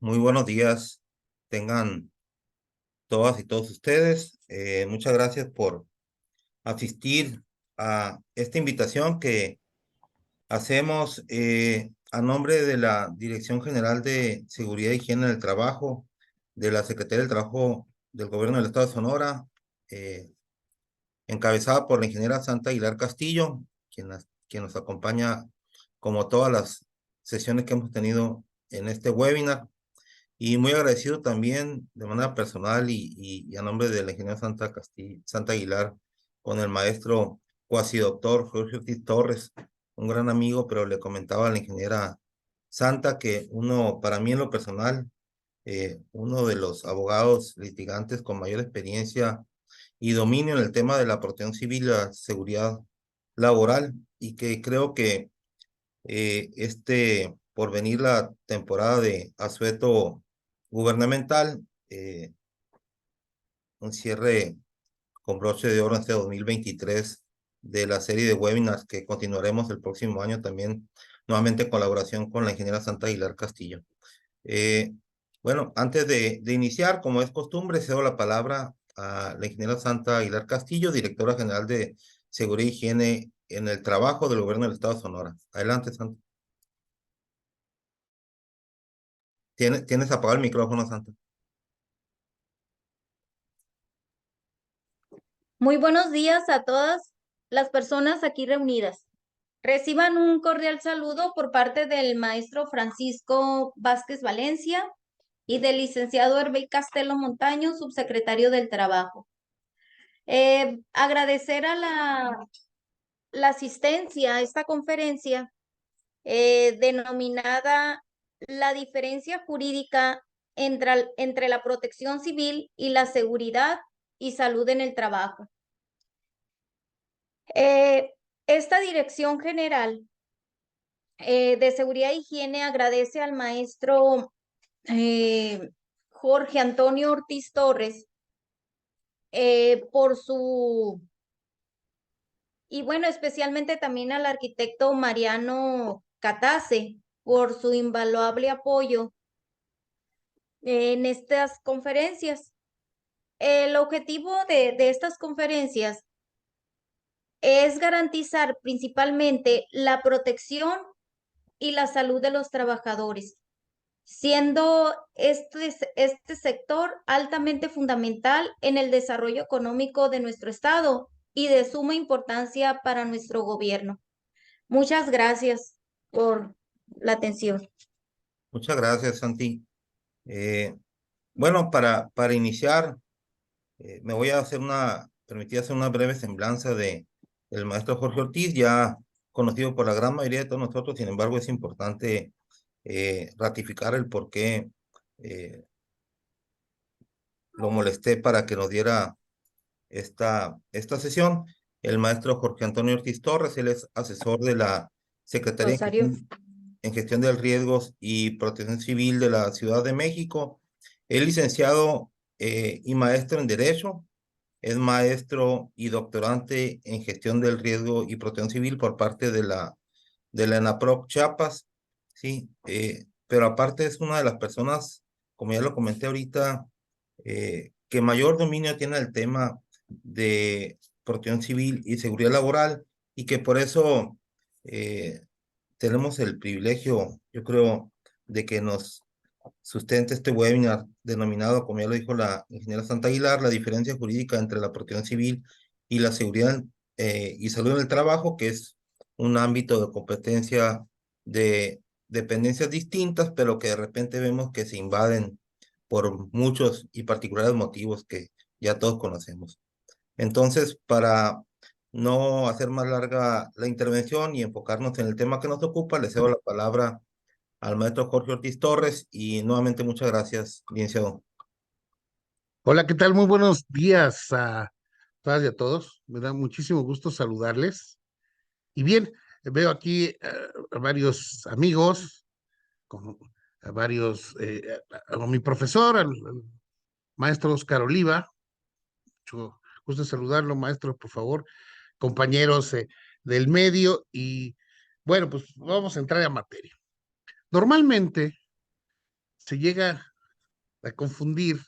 Muy buenos días, tengan todas y todos ustedes. Muchas gracias por asistir a esta invitación que hacemos a nombre de la Dirección General de Seguridad e Higiene del Trabajo, de la Secretaría del Trabajo del Gobierno del Estado de Sonora, eh, encabezada por la ingeniera Santa Aguilar Castillo, quien nos acompaña como todas las sesiones que hemos tenido en este webinar. Y muy agradecido también de manera personal y a nombre del ingeniero Santa Aguilar con el maestro cuasi doctor Jorge Ortiz Torres, un gran amigo, pero le comentaba a la ingeniera Santa que para mí en lo personal, uno de los abogados litigantes con mayor experiencia y dominio en el tema de la protección civil y la seguridad laboral, y que creo que por venir la temporada de asueto gubernamental, un cierre con broche de oro en este 2023 de la serie de webinars que continuaremos el próximo año también, nuevamente en colaboración con la ingeniera Santa Aguilar Castillo. Eh, bueno, antes de iniciar, como es costumbre, cedo la palabra a la ingeniera Santa Aguilar Castillo, directora general de Seguridad e Higiene en el Trabajo del Gobierno del Estado de Sonora. Adelante, Santa. Tienes apagado el micrófono, Santa. Muy buenos días a todas las personas aquí reunidas. Reciban un cordial saludo por parte del maestro Francisco Vázquez Valencia y del licenciado Herbey Castelo Montaño, subsecretario del Trabajo. Agradecer a la asistencia a esta conferencia denominada La diferencia jurídica entre la protección civil y la seguridad y salud en el trabajo. Esta Dirección General de Seguridad e Higiene agradece al maestro Jorge Antonio Ortiz Torres y bueno, especialmente también al arquitecto Mariano Catase por su invaluable apoyo en estas conferencias. El objetivo de estas conferencias es garantizar principalmente la protección y la salud de los trabajadores, siendo este sector altamente fundamental en el desarrollo económico de nuestro estado y de suma importancia para nuestro gobierno. Muchas gracias por la atención. Muchas gracias, Santi. Bueno, para iniciar, me voy a permitir hacer una breve semblanza del maestro Jorge Ortiz, ya conocido por la gran mayoría de todos nosotros. Sin embargo, es importante ratificar el por qué lo molesté para que nos diera esta sesión. El maestro Jorge Antonio Ortiz Torres, él es asesor de la Secretaría Rosario. en Gestión de Riesgos y Protección Civil de la Ciudad de México. Es licenciado y maestro en Derecho. Es maestro y doctorante en Gestión del Riesgo y Protección Civil por parte de la ENAPROC Chiapas. Sí, pero aparte es una de las personas, como ya lo comenté ahorita, que mayor dominio tiene el tema de protección civil y seguridad laboral, y que por eso eh, tenemos el privilegio, yo creo, de que nos sustente este webinar denominado, como ya lo dijo la ingeniera Santa Aguilar, la diferencia jurídica entre la protección civil y la seguridad y salud en el trabajo, que es un ámbito de competencia de dependencias distintas, pero que de repente vemos que se invaden por muchos y particulares motivos que ya todos conocemos. Entonces, para no hacer más larga la intervención y enfocarnos en el tema que nos ocupa, le cedo la palabra al maestro Jorge Ortiz Torres, y nuevamente muchas gracias, licenciado. Hola, ¿qué tal? Muy buenos días a todas y a todos. Me da muchísimo gusto saludarles. Y bien, veo aquí a varios amigos, con a varios, a mi profesor, al maestro Oscar Oliva. Mucho gusto saludarlo, maestro, por favor. Compañeros del medio. Y bueno, pues vamos a entrar a materia. Normalmente se llega a confundir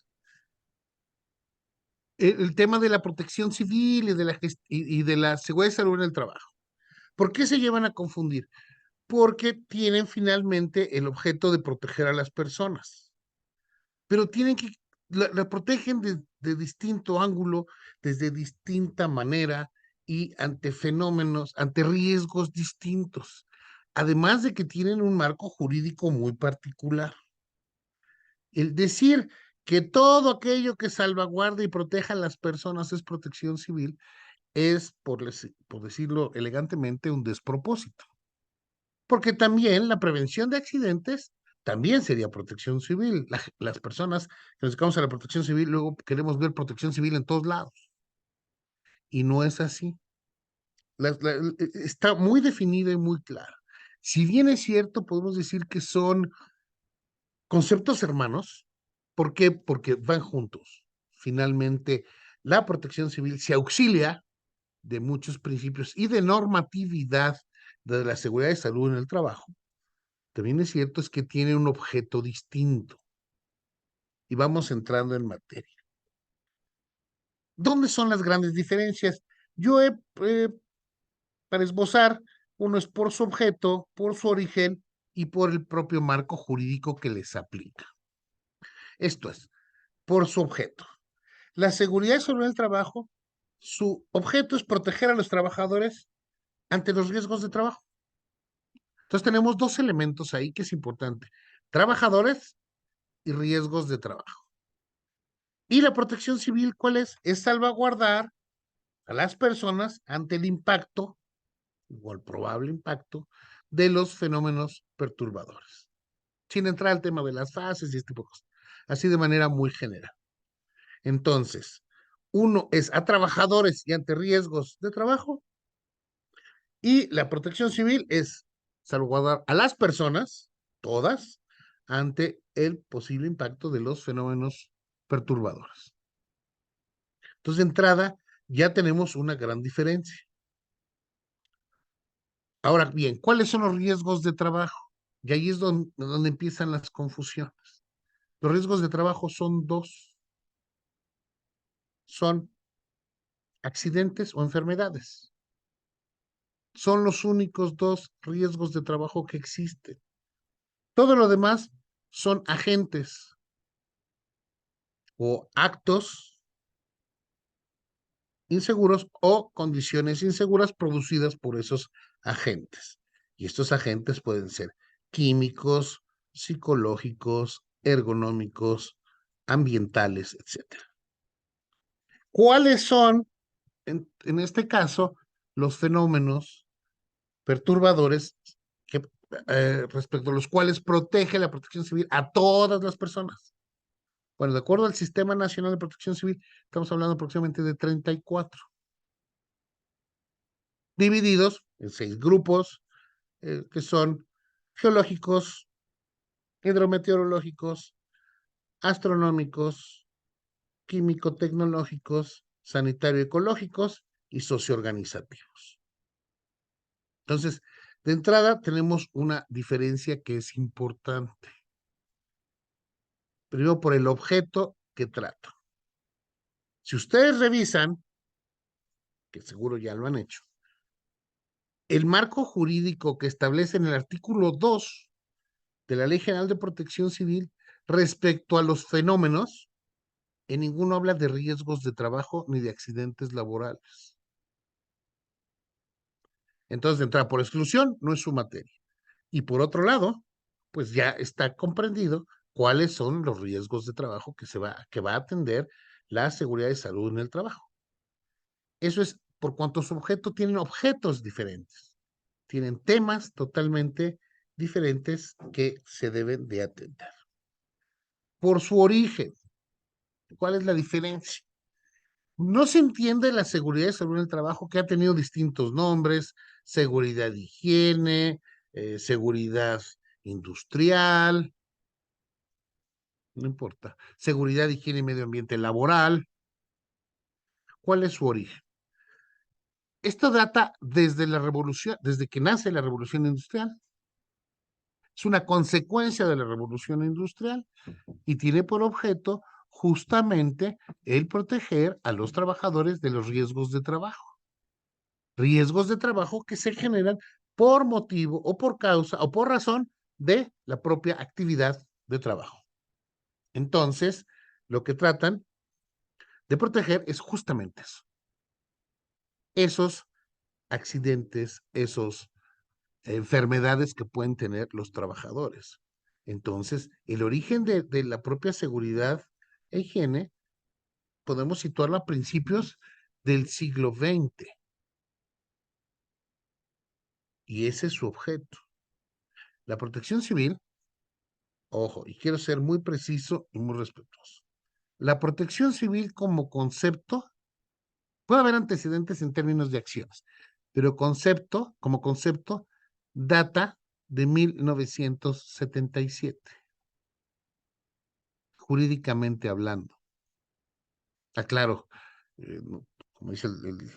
el tema de la protección civil y de la seguridad y salud en el trabajo. ¿Por qué se llevan a confundir? Porque tienen finalmente el objeto de proteger a las personas, pero la protegen de distinto ángulo, desde distinta manera y ante fenómenos, ante riesgos distintos, además de que tienen un marco jurídico muy particular. El decir que todo aquello que salvaguarde y proteja a las personas es protección civil es, por decirlo elegantemente, un despropósito. Porque también la prevención de accidentes también sería protección civil. Las personas que nos dedicamos a la protección civil, luego queremos ver protección civil en todos lados. Y no es así. Está muy definida y muy clara. Si bien es cierto, podemos decir que son conceptos hermanos. ¿Por qué? Porque van juntos. Finalmente, la protección civil se auxilia de muchos principios y de normatividad de la seguridad y salud en el trabajo. También es cierto es que tiene un objeto distinto. Y vamos entrando en materia. ¿Dónde son las grandes diferencias? Yo para esbozar, uno es por su objeto, por su origen y por el propio marco jurídico que les aplica. Esto es, por su objeto. La seguridad y salud en el trabajo, su objeto es proteger a los trabajadores ante los riesgos de trabajo. Entonces tenemos dos elementos ahí que es importante. Trabajadores y riesgos de trabajo. Y la protección civil, ¿cuál es? Es salvaguardar a las personas ante el impacto o el probable impacto de los fenómenos perturbadores. Sin entrar al tema de las fases y este tipo de cosas. Así de manera muy general. Entonces, uno es a trabajadores y ante riesgos de trabajo, y la protección civil es salvaguardar a las personas, todas, ante el posible impacto de los fenómenos perturbadores. Entonces, de entrada, ya tenemos una gran diferencia. Ahora bien, ¿cuáles son los riesgos de trabajo? Y ahí es donde empiezan las confusiones. Los riesgos de trabajo son dos. Son accidentes o enfermedades. Son los únicos dos riesgos de trabajo que existen. Todo lo demás son agentes o actos inseguros o condiciones inseguras producidas por esos agentes. Y estos agentes pueden ser químicos, psicológicos, ergonómicos, ambientales, etc. ¿Cuáles son, en este caso, los fenómenos perturbadores que, respecto a los cuales protege la protección civil a todas las personas? Bueno, de acuerdo al Sistema Nacional de Protección Civil, estamos hablando aproximadamente de 34, divididos en 6 grupos, que son geológicos, hidrometeorológicos, astronómicos, químico-tecnológicos, sanitario-ecológicos y socioorganizativos. Entonces, de entrada tenemos una diferencia que es importante. Primero, por el objeto que trato. Si ustedes revisan, que seguro ya lo han hecho, el marco jurídico que establece en el artículo 2 de la Ley General de Protección Civil respecto a los fenómenos, en ninguno habla de riesgos de trabajo ni de accidentes laborales. Entonces, de entrada por exclusión, no es su materia. Y por otro lado, pues ya está comprendido cuáles son los riesgos de trabajo que va a atender la seguridad y salud en el trabajo. Eso es por cuanto su objeto tienen objetos diferentes, tienen temas totalmente diferentes que se deben de atender. Por su origen, ¿cuál es la diferencia? No se entiende la seguridad y salud en el trabajo, que ha tenido distintos nombres: seguridad de higiene, seguridad industrial, no importa, seguridad, higiene y medio ambiente laboral. ¿Cuál es su origen? Esto data desde la revolución, desde que nace la revolución industrial. Es una consecuencia de la revolución industrial y tiene por objeto justamente el proteger a los trabajadores de los riesgos de trabajo. Riesgos de trabajo que se generan por motivo o por causa o por razón de la propia actividad de trabajo. Entonces, lo que tratan de proteger es justamente eso. Esos accidentes, esos enfermedades que pueden tener los trabajadores. Entonces, el origen de la propia seguridad e higiene podemos situarlo a principios del siglo XX. Y ese es su objeto. La protección civil, ojo, y quiero ser muy preciso y muy respetuoso. La protección civil como concepto, puede haber antecedentes en términos de acciones, pero como concepto, data de 1977, jurídicamente hablando. Aclaro, como dice el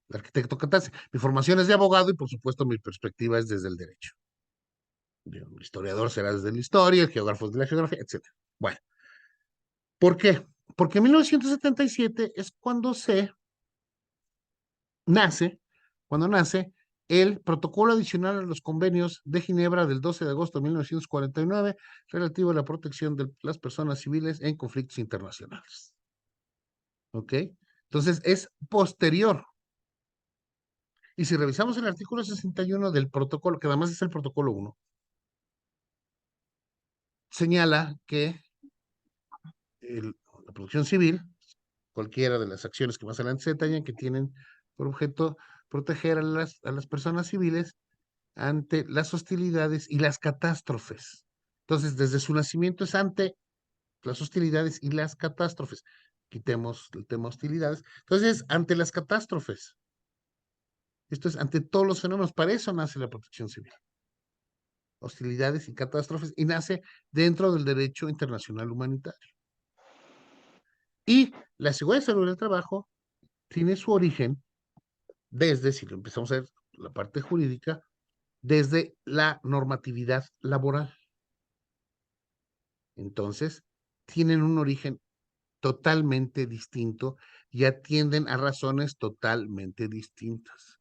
arquitecto Catase, mi formación es de abogado y por supuesto mi perspectiva es desde el derecho. El historiador será desde la historia, el geógrafo desde la geografía, etc. Bueno, ¿por qué? Porque en 1977 es cuando nace el protocolo adicional a los convenios de Ginebra del 12 de agosto de 1949 relativo a la protección de las personas civiles en conflictos internacionales. ¿Ok? Entonces es posterior. Y si revisamos el artículo 61 del protocolo, que además es el protocolo 1, señala que la protección civil, cualquiera de las acciones que más adelante se detallan, que tienen por objeto proteger a las personas civiles ante las hostilidades y las catástrofes. Entonces, desde su nacimiento es ante las hostilidades y las catástrofes. Quitemos el tema hostilidades. Entonces, ante las catástrofes. Esto es ante todos los fenómenos. Para eso nace la protección civil. Hostilidades y catástrofes, y nace dentro del derecho internacional humanitario. Y la seguridad y salud del trabajo tiene su origen desde, si lo empezamos a ver, la parte jurídica, desde la normatividad laboral. Entonces, tienen un origen totalmente distinto y atienden a razones totalmente distintas.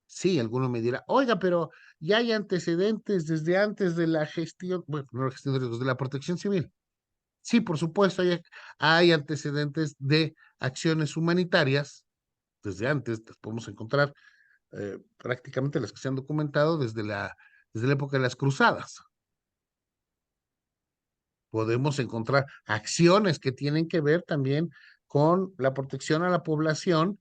Sí, alguno me dirá, oiga, pero ya hay antecedentes desde antes de la gestión, bueno, no la gestión de riesgos, de la protección civil. Sí, por supuesto, hay antecedentes de acciones humanitarias desde antes, las podemos encontrar prácticamente las que se han documentado desde la época de las cruzadas. Podemos encontrar acciones que tienen que ver también con la protección a la población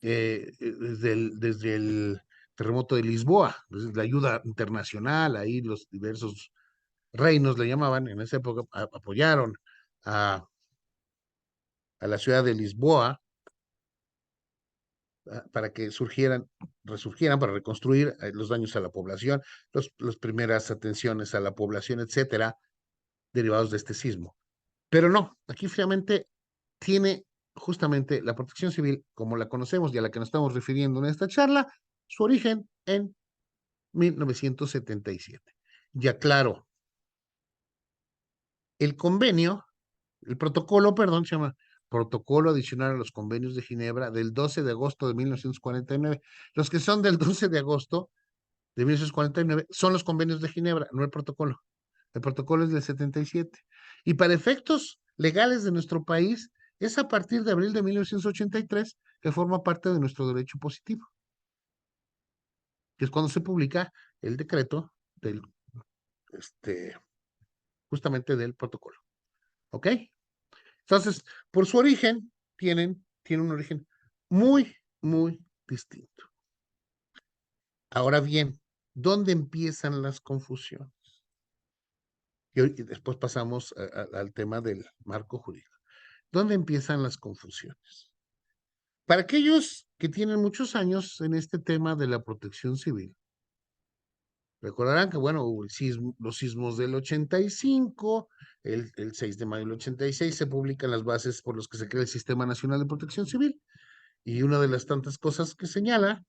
desde el terremoto de Lisboa, desde la ayuda internacional, ahí los diversos reinos le llamaban, en esa época apoyaron a la ciudad de Lisboa para que resurgieran, para reconstruir los daños a la población, las primeras atenciones a la población, etcétera, derivados de este sismo. Pero no, aquí finalmente tiene justamente la protección civil, como la conocemos y a la que nos estamos refiriendo en esta charla, su origen en 1977. Ya claro, el protocolo, perdón, se llama Protocolo Adicional a los Convenios de Ginebra del 12 de agosto de 1949. Los que son del 12 de agosto de 1949 son los convenios de Ginebra, no el protocolo. El protocolo es del 77. Y para efectos legales de nuestro país, es a partir de abril de 1983 que forma parte de nuestro derecho positivo, que es cuando se publica el decreto justamente del protocolo. ¿Ok? Entonces, por su origen, tiene un origen muy, muy distinto. Ahora bien, ¿dónde empiezan las confusiones? Y después pasamos al tema del marco jurídico. ¿Dónde empiezan las confusiones? Para aquellos que tienen muchos años en este tema de la protección civil, recordarán que, bueno, hubo los sismos del 85, el 6 de mayo del 86 se publican las bases por las que se crea el Sistema Nacional de Protección Civil. Y una de las tantas cosas que señala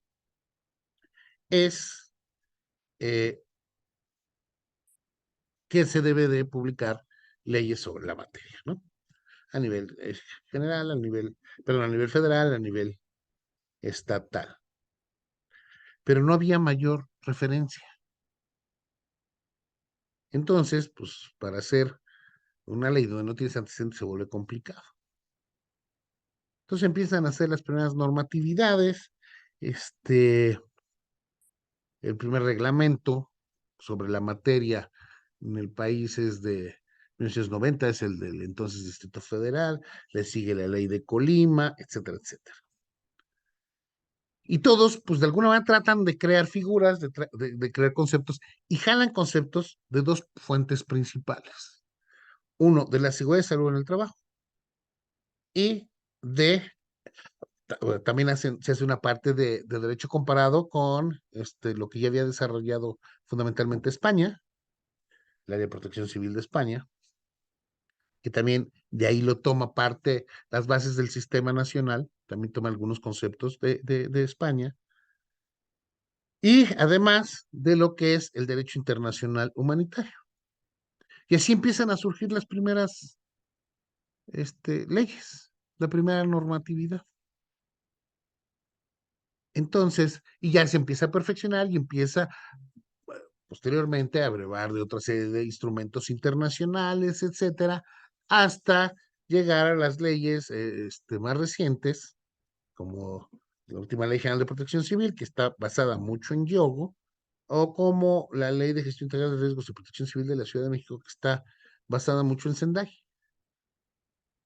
es que se debe de publicar leyes sobre la materia, ¿no? A nivel general, a nivel federal, a nivel estatal. Pero no había mayor referencia. Entonces, pues, para hacer una ley donde no tienes antecedentes se vuelve complicado. Entonces empiezan a hacer las primeras normatividades, el primer reglamento sobre la materia en el país es de 1990, es el del entonces Distrito Federal, le sigue la ley de Colima, etcétera, etcétera. Y todos, pues de alguna manera tratan de crear figuras, de crear conceptos, y jalan conceptos de dos fuentes principales. Uno, de la seguridad de salud en el trabajo, y también se hace una parte de derecho comparado con lo que ya había desarrollado fundamentalmente España, la Ley de Protección Civil de España, que también de ahí lo toma parte, las bases del sistema nacional, también toma algunos conceptos de España, y además de lo que es el derecho internacional humanitario. Y así empiezan a surgir las primeras leyes, la primera normatividad. Entonces, y ya se empieza a perfeccionar y empieza posteriormente a brevar de otra serie de instrumentos internacionales, etcétera, hasta llegar a las leyes más recientes, como la última Ley General de Protección Civil, que está basada mucho en yogo, o como la Ley de Gestión Integral de Riesgos y Protección Civil de la Ciudad de México, que está basada mucho en Sendai.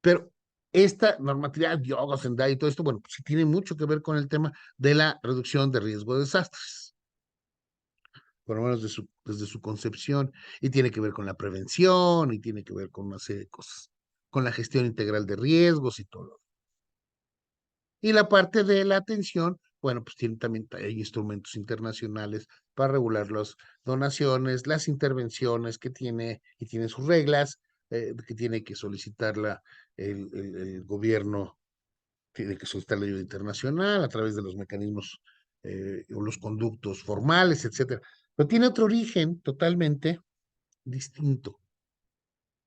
Pero esta normatividad, yoga, Sendai y todo esto, bueno, pues sí tiene mucho que ver con el tema de la reducción de riesgo de desastres, por lo menos desde su concepción, y tiene que ver con la prevención, y tiene que ver con una serie de cosas, con la gestión integral de riesgos y todo. Y la parte de la atención, bueno, pues también hay instrumentos internacionales para regular las donaciones, las intervenciones que tiene, y tiene sus reglas, que tiene que solicitar el gobierno, tiene que solicitar la ayuda internacional a través de los mecanismos o los conductos formales, etcétera. Pero tiene otro origen totalmente distinto,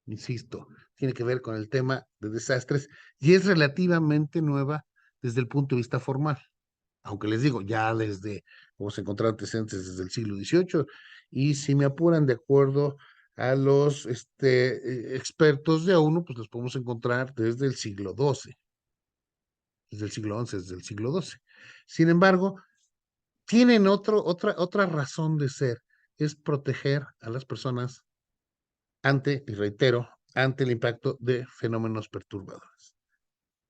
insisto, tiene que ver con el tema de desastres y es relativamente nueva desde el punto de vista formal. Aunque les digo, ya vamos a encontrar antecedentes desde el siglo XVIII, y si me apuran, de acuerdo a los expertos de ONU, pues los podemos encontrar desde el siglo XII, desde el siglo XI, desde el siglo XII. Sin embargo, tienen otra razón de ser, es proteger a las personas y reitero, ante el impacto de fenómenos perturbadores.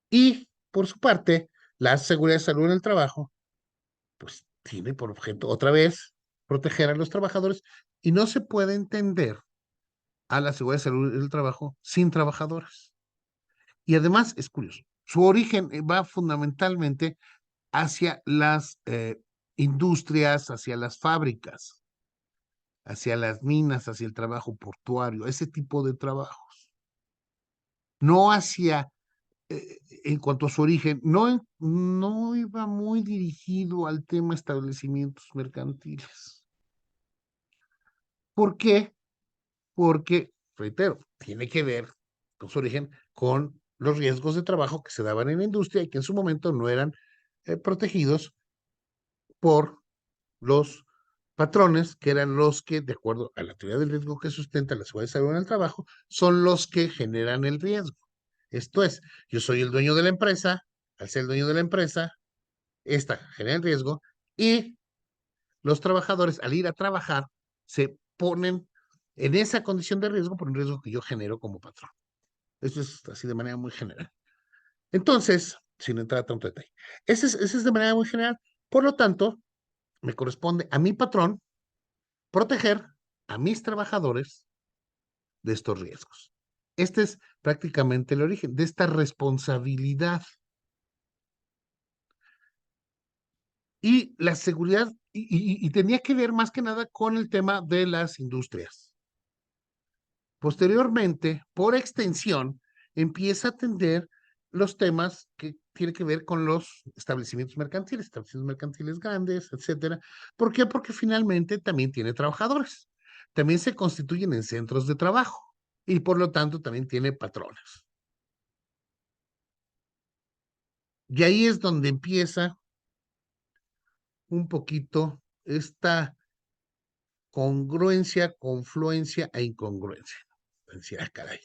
Y, por su parte, la seguridad de salud en el trabajo, pues tiene por objeto, otra vez, proteger a los trabajadores, y no se puede entender a la seguridad de salud en el trabajo sin trabajadores. Y además, es curioso, su origen va fundamentalmente hacia las industrias, hacia las fábricas, hacia las minas, hacia el trabajo portuario, ese tipo de trabajos. No hacia, en cuanto a su origen, no iba muy dirigido al tema establecimientos mercantiles. ¿Por qué? Porque, reitero, tiene que ver con su origen con los riesgos de trabajo que se daban en la industria y que en su momento no eran protegidos por los patrones, que eran los que, de acuerdo a la teoría del riesgo que sustenta la seguridad de salud en el trabajo, son los que generan el riesgo. Esto es, yo soy el dueño de la empresa, al ser el dueño de la empresa, esta genera el riesgo, y los trabajadores, al ir a trabajar, se ponen en esa condición de riesgo por un riesgo que yo genero como patrón. Esto es así de manera muy general. Entonces, sin entrar a tanto detalle, ese es de manera muy general. Por lo tanto, me corresponde a mi patrón proteger a mis trabajadores de estos riesgos. Este es prácticamente el origen de esta responsabilidad. Y la seguridad, y tenía que ver más que nada con el tema de las industrias. Posteriormente, por extensión, empieza a atender los temas que tienen que ver con los establecimientos mercantiles grandes, etcétera. ¿Por qué? Porque finalmente también tiene trabajadores. también se constituyen en centros de trabajo y por lo tanto también tiene patrones. Y ahí es donde empieza un poquito esta congruencia, confluencia e incongruencia. Decía, ah, caray,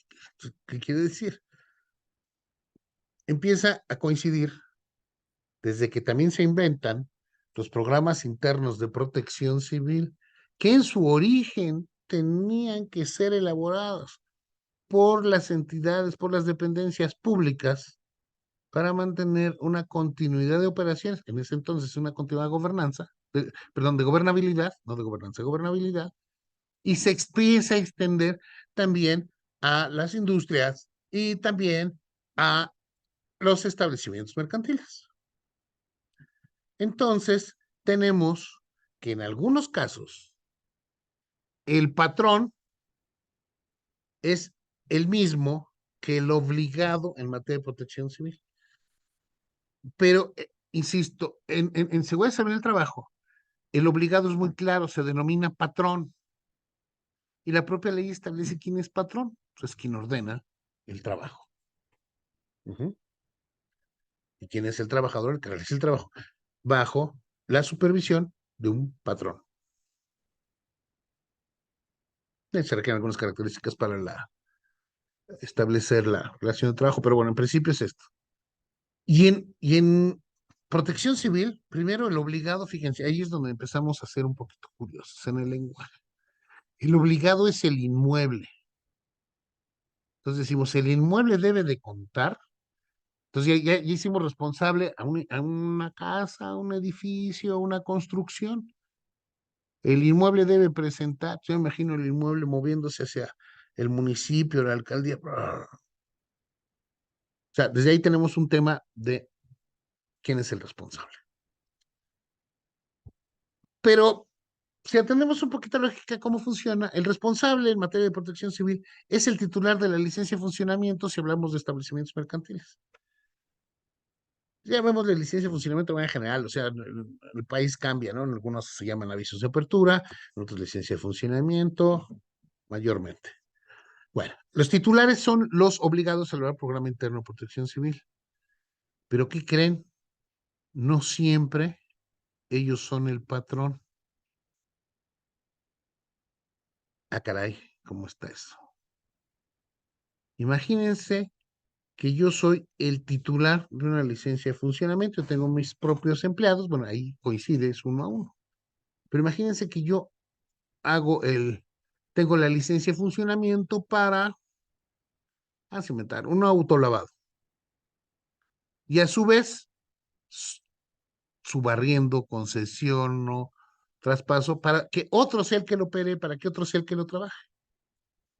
¿qué quiere decir? Empieza a coincidir desde que también se inventan los programas internos de protección civil, que en su origen tenían que ser elaborados por las entidades, por las dependencias públicas, para mantener una continuidad de operaciones, en ese entonces una continuidad de gobernanza, de gobernabilidad, no de gobernanza, de gobernabilidad, y se empieza a extender también a las industrias y también a los establecimientos mercantiles. Entonces, tenemos que en algunos casos el patrón es el mismo que el obligado en materia de protección civil. Pero, insisto, en seguridad civil del trabajo, el obligado es muy claro, se denomina patrón. Y la propia ley establece quién es patrón, pues quien ordena el trabajo. ¿Y quién es el trabajador? El que realiza el trabajo, bajo la supervisión de un patrón. Se requieren algunas características para establecer la relación de trabajo, pero bueno, en principio es esto. Y en protección civil, primero el obligado, fíjense, ahí es donde empezamos a ser un poquito curiosos en el lenguaje. El obligado es el inmueble. Entonces decimos, el inmueble debe de contar. Entonces ya hicimos responsable a una casa, a un edificio, a una construcción. El inmueble debe presentar, yo me imagino el inmueble moviéndose hacia el municipio, la alcaldía. O sea, desde ahí tenemos un tema de quién es el responsable. Pero si atendemos un poquito a la lógica cómo funciona, el responsable en materia de protección civil es el titular de la licencia de funcionamiento si hablamos de establecimientos mercantiles. Ya vemos la licencia de funcionamiento de manera general, o sea, el país cambia, ¿no? En algunos se llaman avisos de apertura, en otros licencia de funcionamiento, mayormente. Bueno, los titulares son los obligados a elaborar programa interno de protección civil. Pero ¿qué creen? No siempre ellos son el patrón. Ah, caray, ¿cómo está eso? Imagínense que yo soy el titular de una licencia de funcionamiento, yo tengo mis propios empleados, bueno, ahí coincide, es 1 a 1. Pero imagínense que yo tengo la licencia de funcionamiento para, inventar, un autolavado. Y a su vez, subarriendo, concesiono, traspaso, para que otro sea el que lo opere, para que otro sea el que lo trabaje,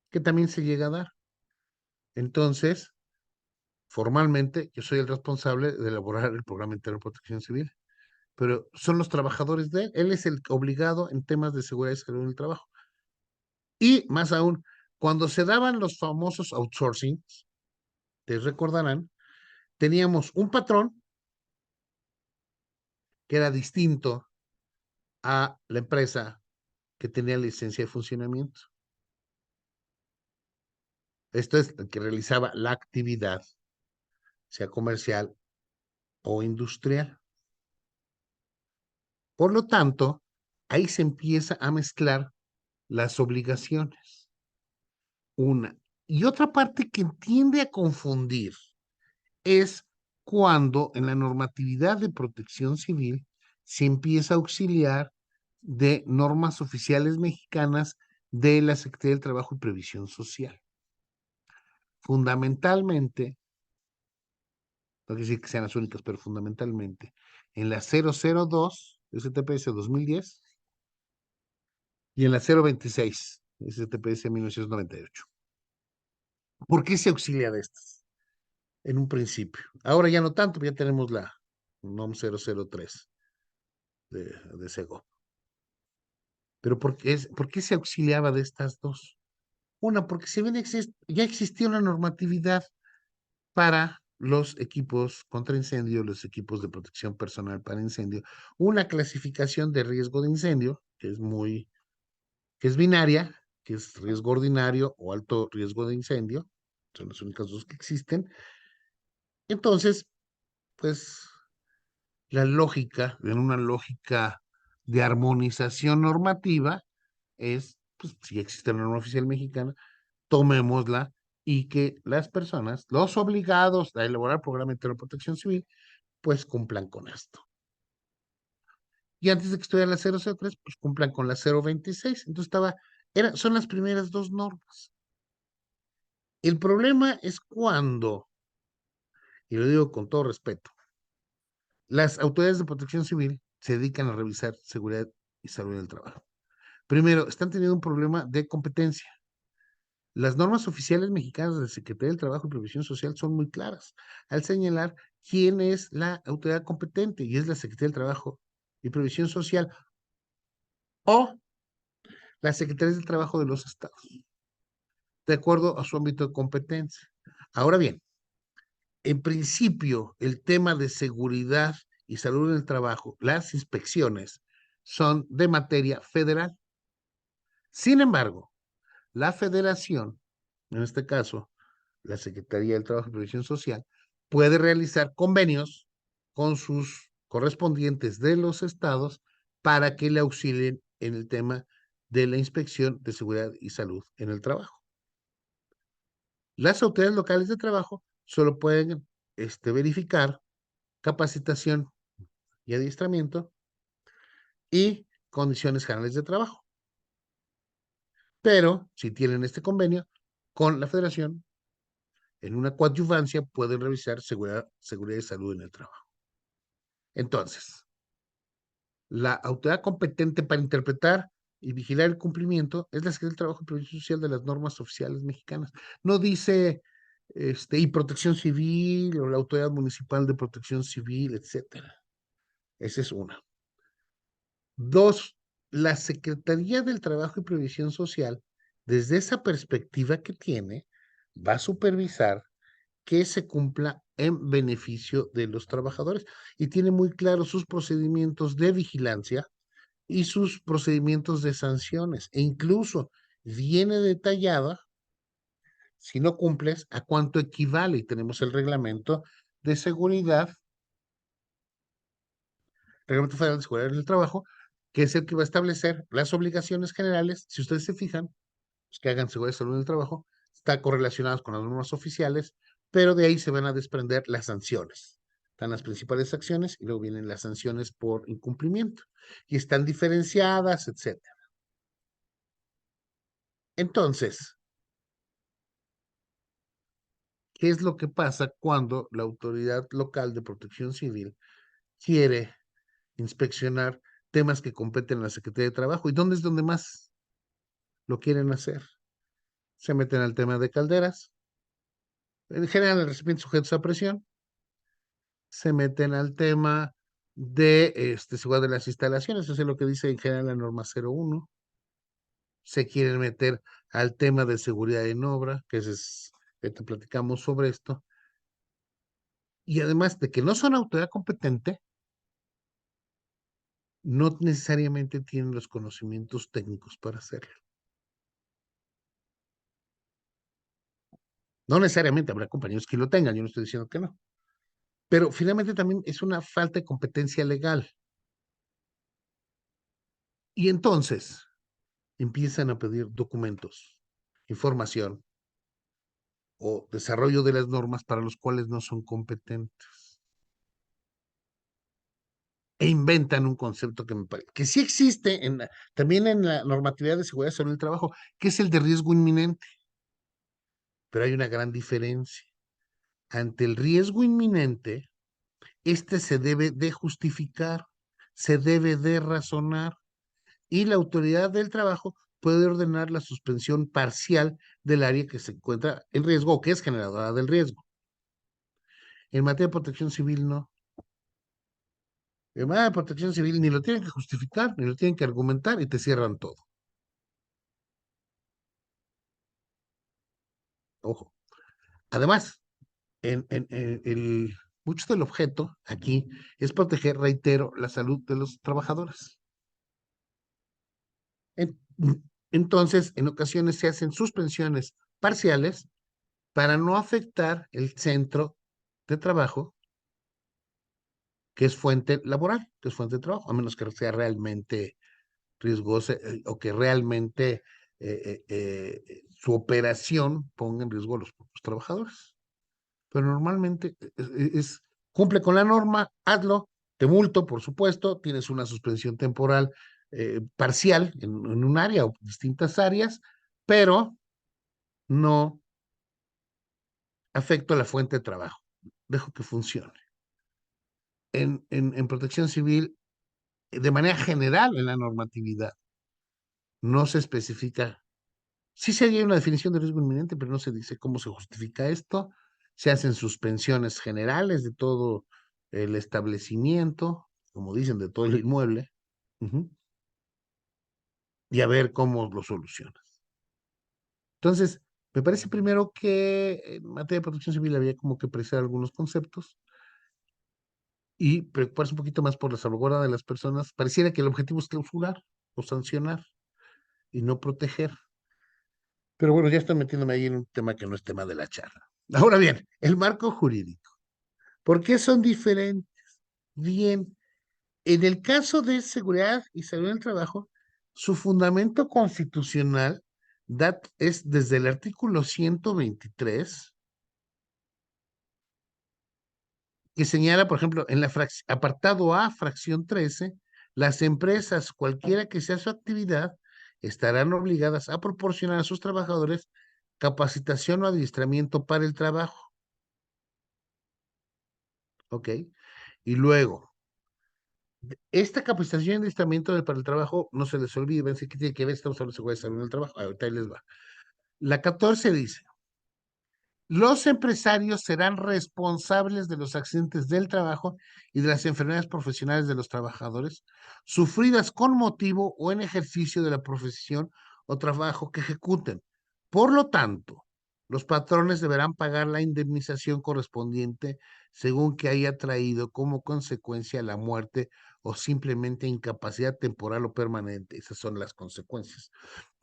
que también se llega a dar. Entonces, formalmente, yo soy el responsable de elaborar el programa interno de protección civil, pero son los trabajadores de él. Él es el obligado en temas de seguridad y salud en el trabajo. Y más aún, cuando se daban los famosos outsourcing, te recordarán, teníamos un patrón que era distinto a la empresa que tenía licencia de funcionamiento. Esto es el que realizaba la actividad, sea comercial o industrial. Por lo tanto, ahí se empieza a mezclar las obligaciones. Una. Y otra parte que tiende a confundir es cuando en la normatividad de protección civil se empieza a auxiliar de normas oficiales mexicanas de la Secretaría del Trabajo y Previsión Social. Fundamentalmente, no quiere decir que sean las únicas, pero fundamentalmente, en la 002, STPS 2010, y en la 026, STPS 1998. ¿Por qué se auxilia de estas? En un principio. Ahora ya no tanto, ya tenemos la NOM 003 de SEGO. Pero ¿por qué se auxiliaba de estas dos? Una, porque si bien ya existía una normatividad para los equipos contra incendio, los equipos de protección personal para incendio, una clasificación de riesgo de incendio, que es binaria, que es riesgo ordinario o alto riesgo de incendio, son las únicas dos que existen. Entonces, pues la lógica, en una lógica de armonización normativa, es, pues si existe una norma oficial mexicana, tomémosla y que las personas, los obligados a elaborar programa de protección civil, pues cumplan con esto. Y antes de que estuviera la 003, pues cumplan con la 026. Entonces son las primeras dos normas. El problema es cuando, y lo digo con todo respeto, las autoridades de protección civil se dedican a revisar seguridad y salud en el trabajo. Primero, están teniendo un problema de competencia. Las normas oficiales mexicanas de Secretaría del Trabajo y Previsión Social son muy claras al señalar quién es la autoridad competente, y es la Secretaría del Trabajo y Previsión Social o la Secretaría del Trabajo de los estados, de acuerdo a su ámbito de competencia. Ahora bien, en principio, el tema de seguridad y salud en el trabajo, las inspecciones, son de materia federal. Sin embargo, la federación, en este caso, la Secretaría del Trabajo y Previsión Social, puede realizar convenios con sus correspondientes de los estados para que le auxilien en el tema de la inspección de seguridad y salud en el trabajo. Las autoridades locales de trabajo solo pueden verificar capacitación y adiestramiento y condiciones generales de trabajo. Pero si tienen este convenio con la federación, en una coadyuvancia pueden revisar seguridad y salud en el trabajo. Entonces, la autoridad competente para interpretar y vigilar el cumplimiento es la Secretaría del Trabajo y Previsión Social de las normas oficiales mexicanas. No dice y Protección Civil o la Autoridad Municipal de Protección Civil, etcétera. Esa es una. Dos, la Secretaría del Trabajo y Previsión Social, desde esa perspectiva que tiene, va a supervisar que se cumpla en beneficio de los trabajadores y tiene muy claros sus procedimientos de vigilancia y sus procedimientos de sanciones, e incluso viene detallada, si no cumples, a cuánto equivale, y tenemos el reglamento de seguridad, reglamento federal de seguridad del trabajo, que es el que va a establecer las obligaciones generales. Si ustedes se fijan, pues que hagan seguridad y salud en el trabajo, está correlacionados con las normas oficiales, pero de ahí se van a desprender las sanciones. Están las principales acciones y luego vienen las sanciones por incumplimiento, y están diferenciadas, etcétera. Entonces, ¿qué es lo que pasa cuando la autoridad local de protección civil quiere inspeccionar temas que competen a la Secretaría de Trabajo? ¿Y dónde es donde más lo quieren hacer? Se meten al tema de calderas, en general recipientes sujetos a presión, se meten al tema de seguridad de las instalaciones, eso es lo que dice en general la norma 01, se quieren meter al tema de seguridad en obra, que te platicamos sobre esto, y además de que no son autoridad competente, no necesariamente tienen los conocimientos técnicos para hacerlo. No necesariamente habrá compañeros que lo tengan, yo no estoy diciendo que no. Pero finalmente también es una falta de competencia legal. Y entonces empiezan a pedir documentos, información o desarrollo de las normas para los cuales no son competentes. E inventan un concepto que me parece que sí existe también en la normatividad de seguridad sobre el trabajo, que es el de riesgo inminente. Pero hay una gran diferencia. Ante el riesgo inminente, se debe de justificar, se debe de razonar, y la autoridad del trabajo puede ordenar la suspensión parcial del área que se encuentra en riesgo o que es generadora del riesgo. En materia de protección civil, no. En materia de protección civil ni lo tienen que justificar, ni lo tienen que argumentar, y te cierran todo. Ojo. Además, mucho del objeto aquí es proteger, reitero, la salud de los trabajadores. Entonces, en ocasiones se hacen suspensiones parciales para no afectar el centro de trabajo, que es fuente laboral, que es fuente de trabajo, a menos que sea realmente riesgosa o que realmente su operación ponga en riesgo a los propios trabajadores. Pero normalmente cumple con la norma, hazlo, te multo, por supuesto, tienes una suspensión temporal parcial en un área o distintas áreas, pero no afecto a la fuente de trabajo, dejo que funcione. En protección civil, de manera general en la normatividad, no se especifica. Sí sería una definición de riesgo inminente, pero no se dice cómo se justifica esto. Se hacen suspensiones generales de todo el establecimiento, como dicen, de todo el inmueble, y a ver cómo lo solucionas. Entonces, me parece primero que en materia de protección civil había como que precisar algunos conceptos y preocuparse un poquito más por la salvaguarda de las personas. Pareciera que el objetivo es clausurar o sancionar y no proteger. Pero bueno, ya estoy metiéndome ahí en un tema que no es tema de la charla. Ahora bien, el marco jurídico. ¿Por qué son diferentes? Bien, en el caso de seguridad y salud en el trabajo, su fundamento constitucional es desde el artículo 123, que señala, por ejemplo, en la apartado A, fracción 13, las empresas, cualquiera que sea su actividad, estarán obligadas a proporcionar a sus trabajadores capacitación o adiestramiento para el trabajo. ¿Ok? Y luego, esta capacitación y adiestramiento para el trabajo, no se les olvide, ven, ¿qué tiene que ver? Estamos hablando de seguridad y salud en el trabajo. Ahorita ahí les va. La 14 dice, los empresarios serán responsables de los accidentes del trabajo y de las enfermedades profesionales de los trabajadores sufridas con motivo o en ejercicio de la profesión o trabajo que ejecuten. Por lo tanto, los patrones deberán pagar la indemnización correspondiente según que haya traído como consecuencia la muerte o simplemente incapacidad temporal o permanente. Esas son las consecuencias.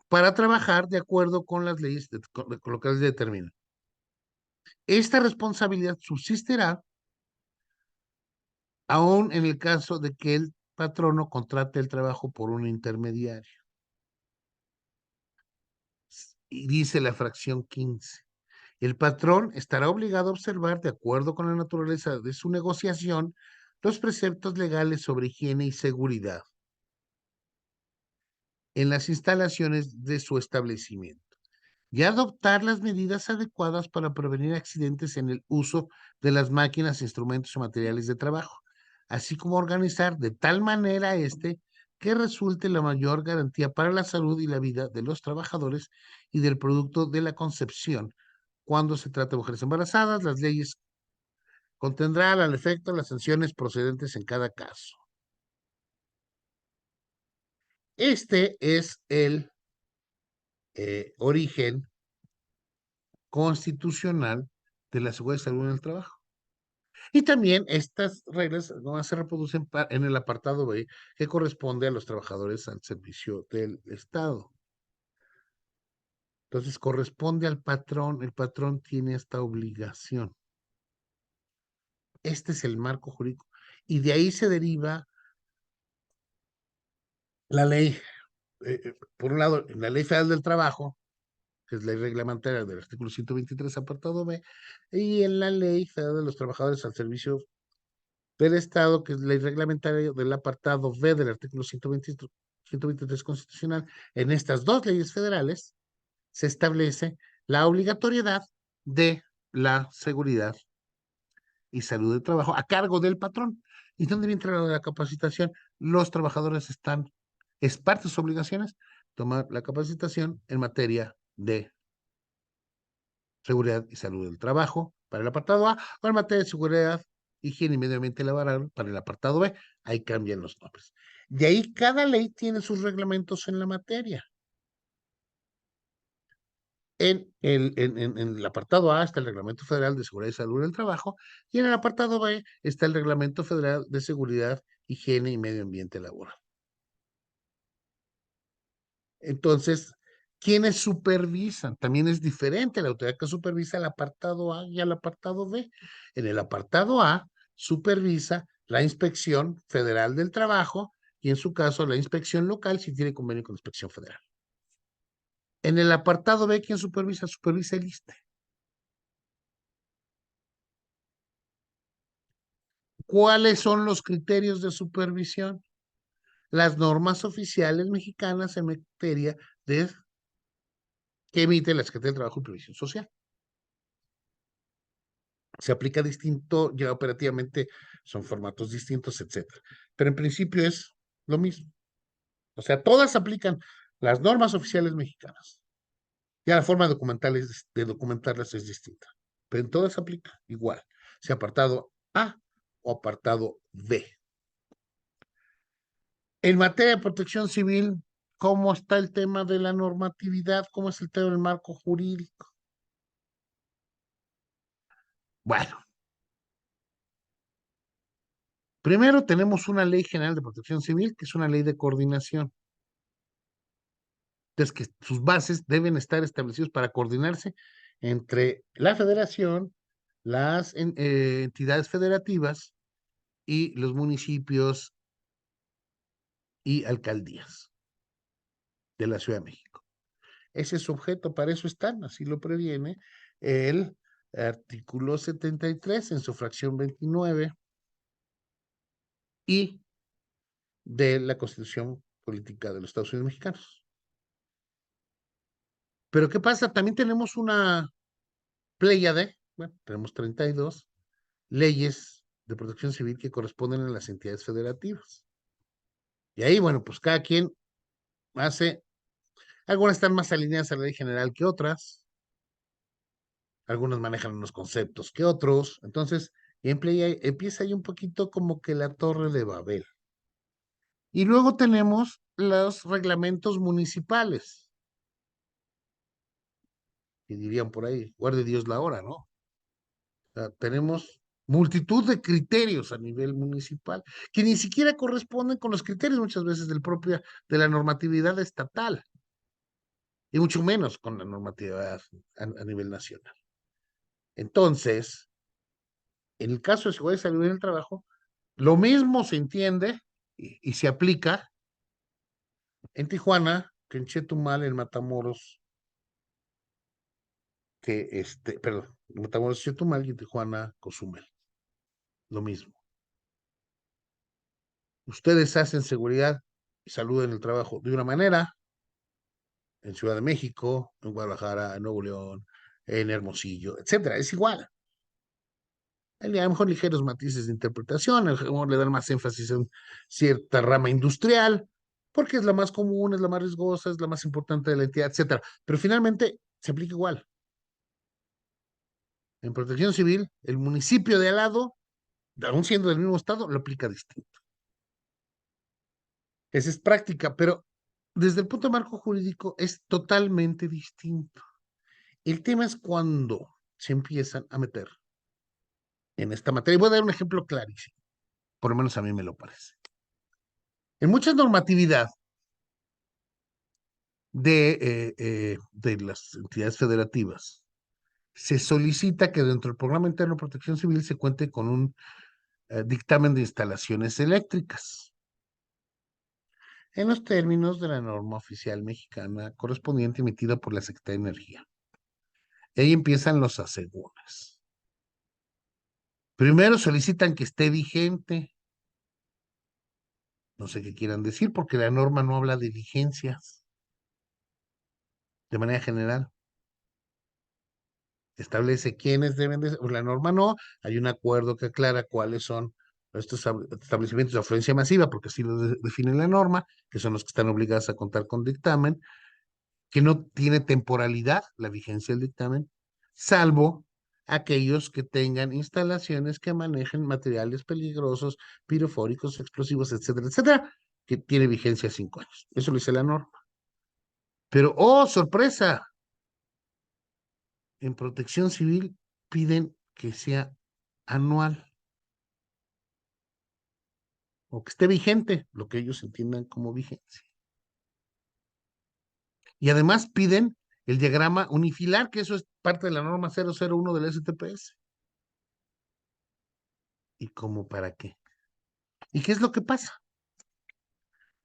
Para trabajar de acuerdo con las leyes, con lo que les determina. Esta responsabilidad subsistirá aún en el caso de que el patrono contrate el trabajo por un intermediario. Y dice la fracción 15. El patrón estará obligado a observar, de acuerdo con la naturaleza de su negociación, los preceptos legales sobre higiene y seguridad en las instalaciones de su establecimiento y adoptar las medidas adecuadas para prevenir accidentes en el uso de las máquinas, instrumentos o materiales de trabajo, así como organizar de tal manera que resulte la mayor garantía para la salud y la vida de los trabajadores y del producto de la concepción. Cuando se trata de mujeres embarazadas, las leyes contendrán al efecto las sanciones procedentes en cada caso. Este es el origen constitucional de la seguridad y salud en el trabajo. Y también estas reglas no se reproducen en el apartado B, que corresponde a los trabajadores al servicio del Estado. Entonces, corresponde al patrón, el patrón tiene esta obligación. Este es el marco jurídico. Y de ahí se deriva la ley, por un lado, la Ley Federal del Trabajo, que es ley reglamentaria del artículo 123, apartado B, y en la Ley Federal de los Trabajadores al Servicio del Estado, que es ley reglamentaria del apartado B del artículo 123 constitucional. En estas dos leyes federales se establece la obligatoriedad de la seguridad y salud del trabajo a cargo del patrón. ¿Y dónde entra la capacitación? Los trabajadores es parte de sus obligaciones, tomar la capacitación en materia de seguridad y salud del trabajo para el apartado A, o en materia de seguridad, higiene y medio ambiente laboral para el apartado B. Ahí cambian los nombres. De ahí cada ley tiene sus reglamentos en la materia. En el apartado A está el Reglamento Federal de Seguridad y Salud del Trabajo y en el apartado B está el Reglamento Federal de Seguridad, Higiene y Medio Ambiente Laboral. Entonces, ¿Quiénes supervisan? También es diferente la autoridad que supervisa el apartado A y el apartado B. En el apartado A supervisa la Inspección Federal del Trabajo y en su caso la inspección local si tiene convenio con la Inspección Federal. En el apartado B, ¿quién supervisa? Supervisa el ISSSTE. ¿Cuáles son los criterios de supervisión? Las normas oficiales mexicanas en materia de que emite la Secretaría del Trabajo y Previsión Social. Se aplica distinto, ya operativamente son formatos distintos, etcétera. Pero en principio es lo mismo. O sea, todas aplican las normas oficiales mexicanas. Ya la forma de documentarlas es distinta. Pero en todas aplica igual, sea apartado A o apartado B. En materia de protección civil, ¿cómo está el tema de la normatividad? ¿Cómo es el tema del marco jurídico? Bueno, primero tenemos una ley general de protección civil, que es una ley de coordinación. Entonces, que sus bases deben estar establecidas para coordinarse entre la federación, las entidades federativas y los municipios y alcaldías de la Ciudad de México. Ese es su objeto, para eso están, así lo previene el artículo 73 en su fracción 29 y de la Constitución Política de los Estados Unidos Mexicanos. Pero ¿qué pasa? También tenemos una pléyade, bueno, tenemos 32 leyes de protección civil que corresponden a las entidades federativas. Y ahí, bueno, pues cada quien hace, algunas están más alineadas a la ley general que otras, algunas manejan unos conceptos que otros, entonces empieza ahí un poquito como que la torre de Babel. Y luego tenemos los reglamentos municipales, que dirían por ahí, guarde Dios la hora, ¿no? O sea, tenemos multitud de criterios a nivel municipal que ni siquiera corresponden con los criterios muchas veces de la normatividad estatal y mucho menos con la normatividad a nivel nacional. Entonces, en el caso de seguridad y salud en el trabajo, lo mismo se entiende y se aplica en Tijuana que en Chetumal, en Matamoros, perdón, en Matamoros, Chetumal y en Tijuana, Cozumel. Lo mismo. Ustedes hacen seguridad y salud en el trabajo de una manera, en Ciudad de México, en Guadalajara, en Nuevo León, en Hermosillo, etcétera. Es igual. A lo mejor ligeros matices de interpretación, a lo mejor le dan más énfasis en cierta rama industrial, porque es la más común, es la más riesgosa, es la más importante de la entidad, etcétera. Pero finalmente se aplica igual. En protección civil, el municipio de al lado, aún siendo del mismo estado, lo aplica distinto. Esa es práctica, pero desde el punto de marco jurídico es totalmente distinto. El tema es cuando se empiezan a meter en esta materia. Voy a dar un ejemplo clarísimo, por lo menos a mí me lo parece. En mucha normatividad de las entidades federativas, se solicita que dentro del Programa Interno de Protección Civil se cuente con un dictamen de instalaciones eléctricas, en los términos de la norma oficial mexicana correspondiente emitida por la Secretaría de Energía. Y ahí empiezan los asegúnes. Primero solicitan que esté vigente. No sé qué quieran decir, porque la norma no habla de vigencias de manera general. Establece quiénes deben de, la norma no, hay un acuerdo que aclara cuáles son estos establecimientos de afluencia masiva, porque así lo define la norma, que son los que están obligados a contar con dictamen, que no tiene temporalidad la vigencia del dictamen, salvo aquellos que tengan instalaciones que manejen materiales peligrosos, pirofóricos, explosivos, etcétera, etcétera, que tiene vigencia 5 años. Eso lo dice la norma. Pero, oh, sorpresa, en protección civil piden que sea anual o que esté vigente, lo que ellos entiendan como vigencia. Y además piden el diagrama unifilar, que eso es parte de la norma 001 del STPS. ¿Y cómo para qué? ¿Y qué es lo que pasa?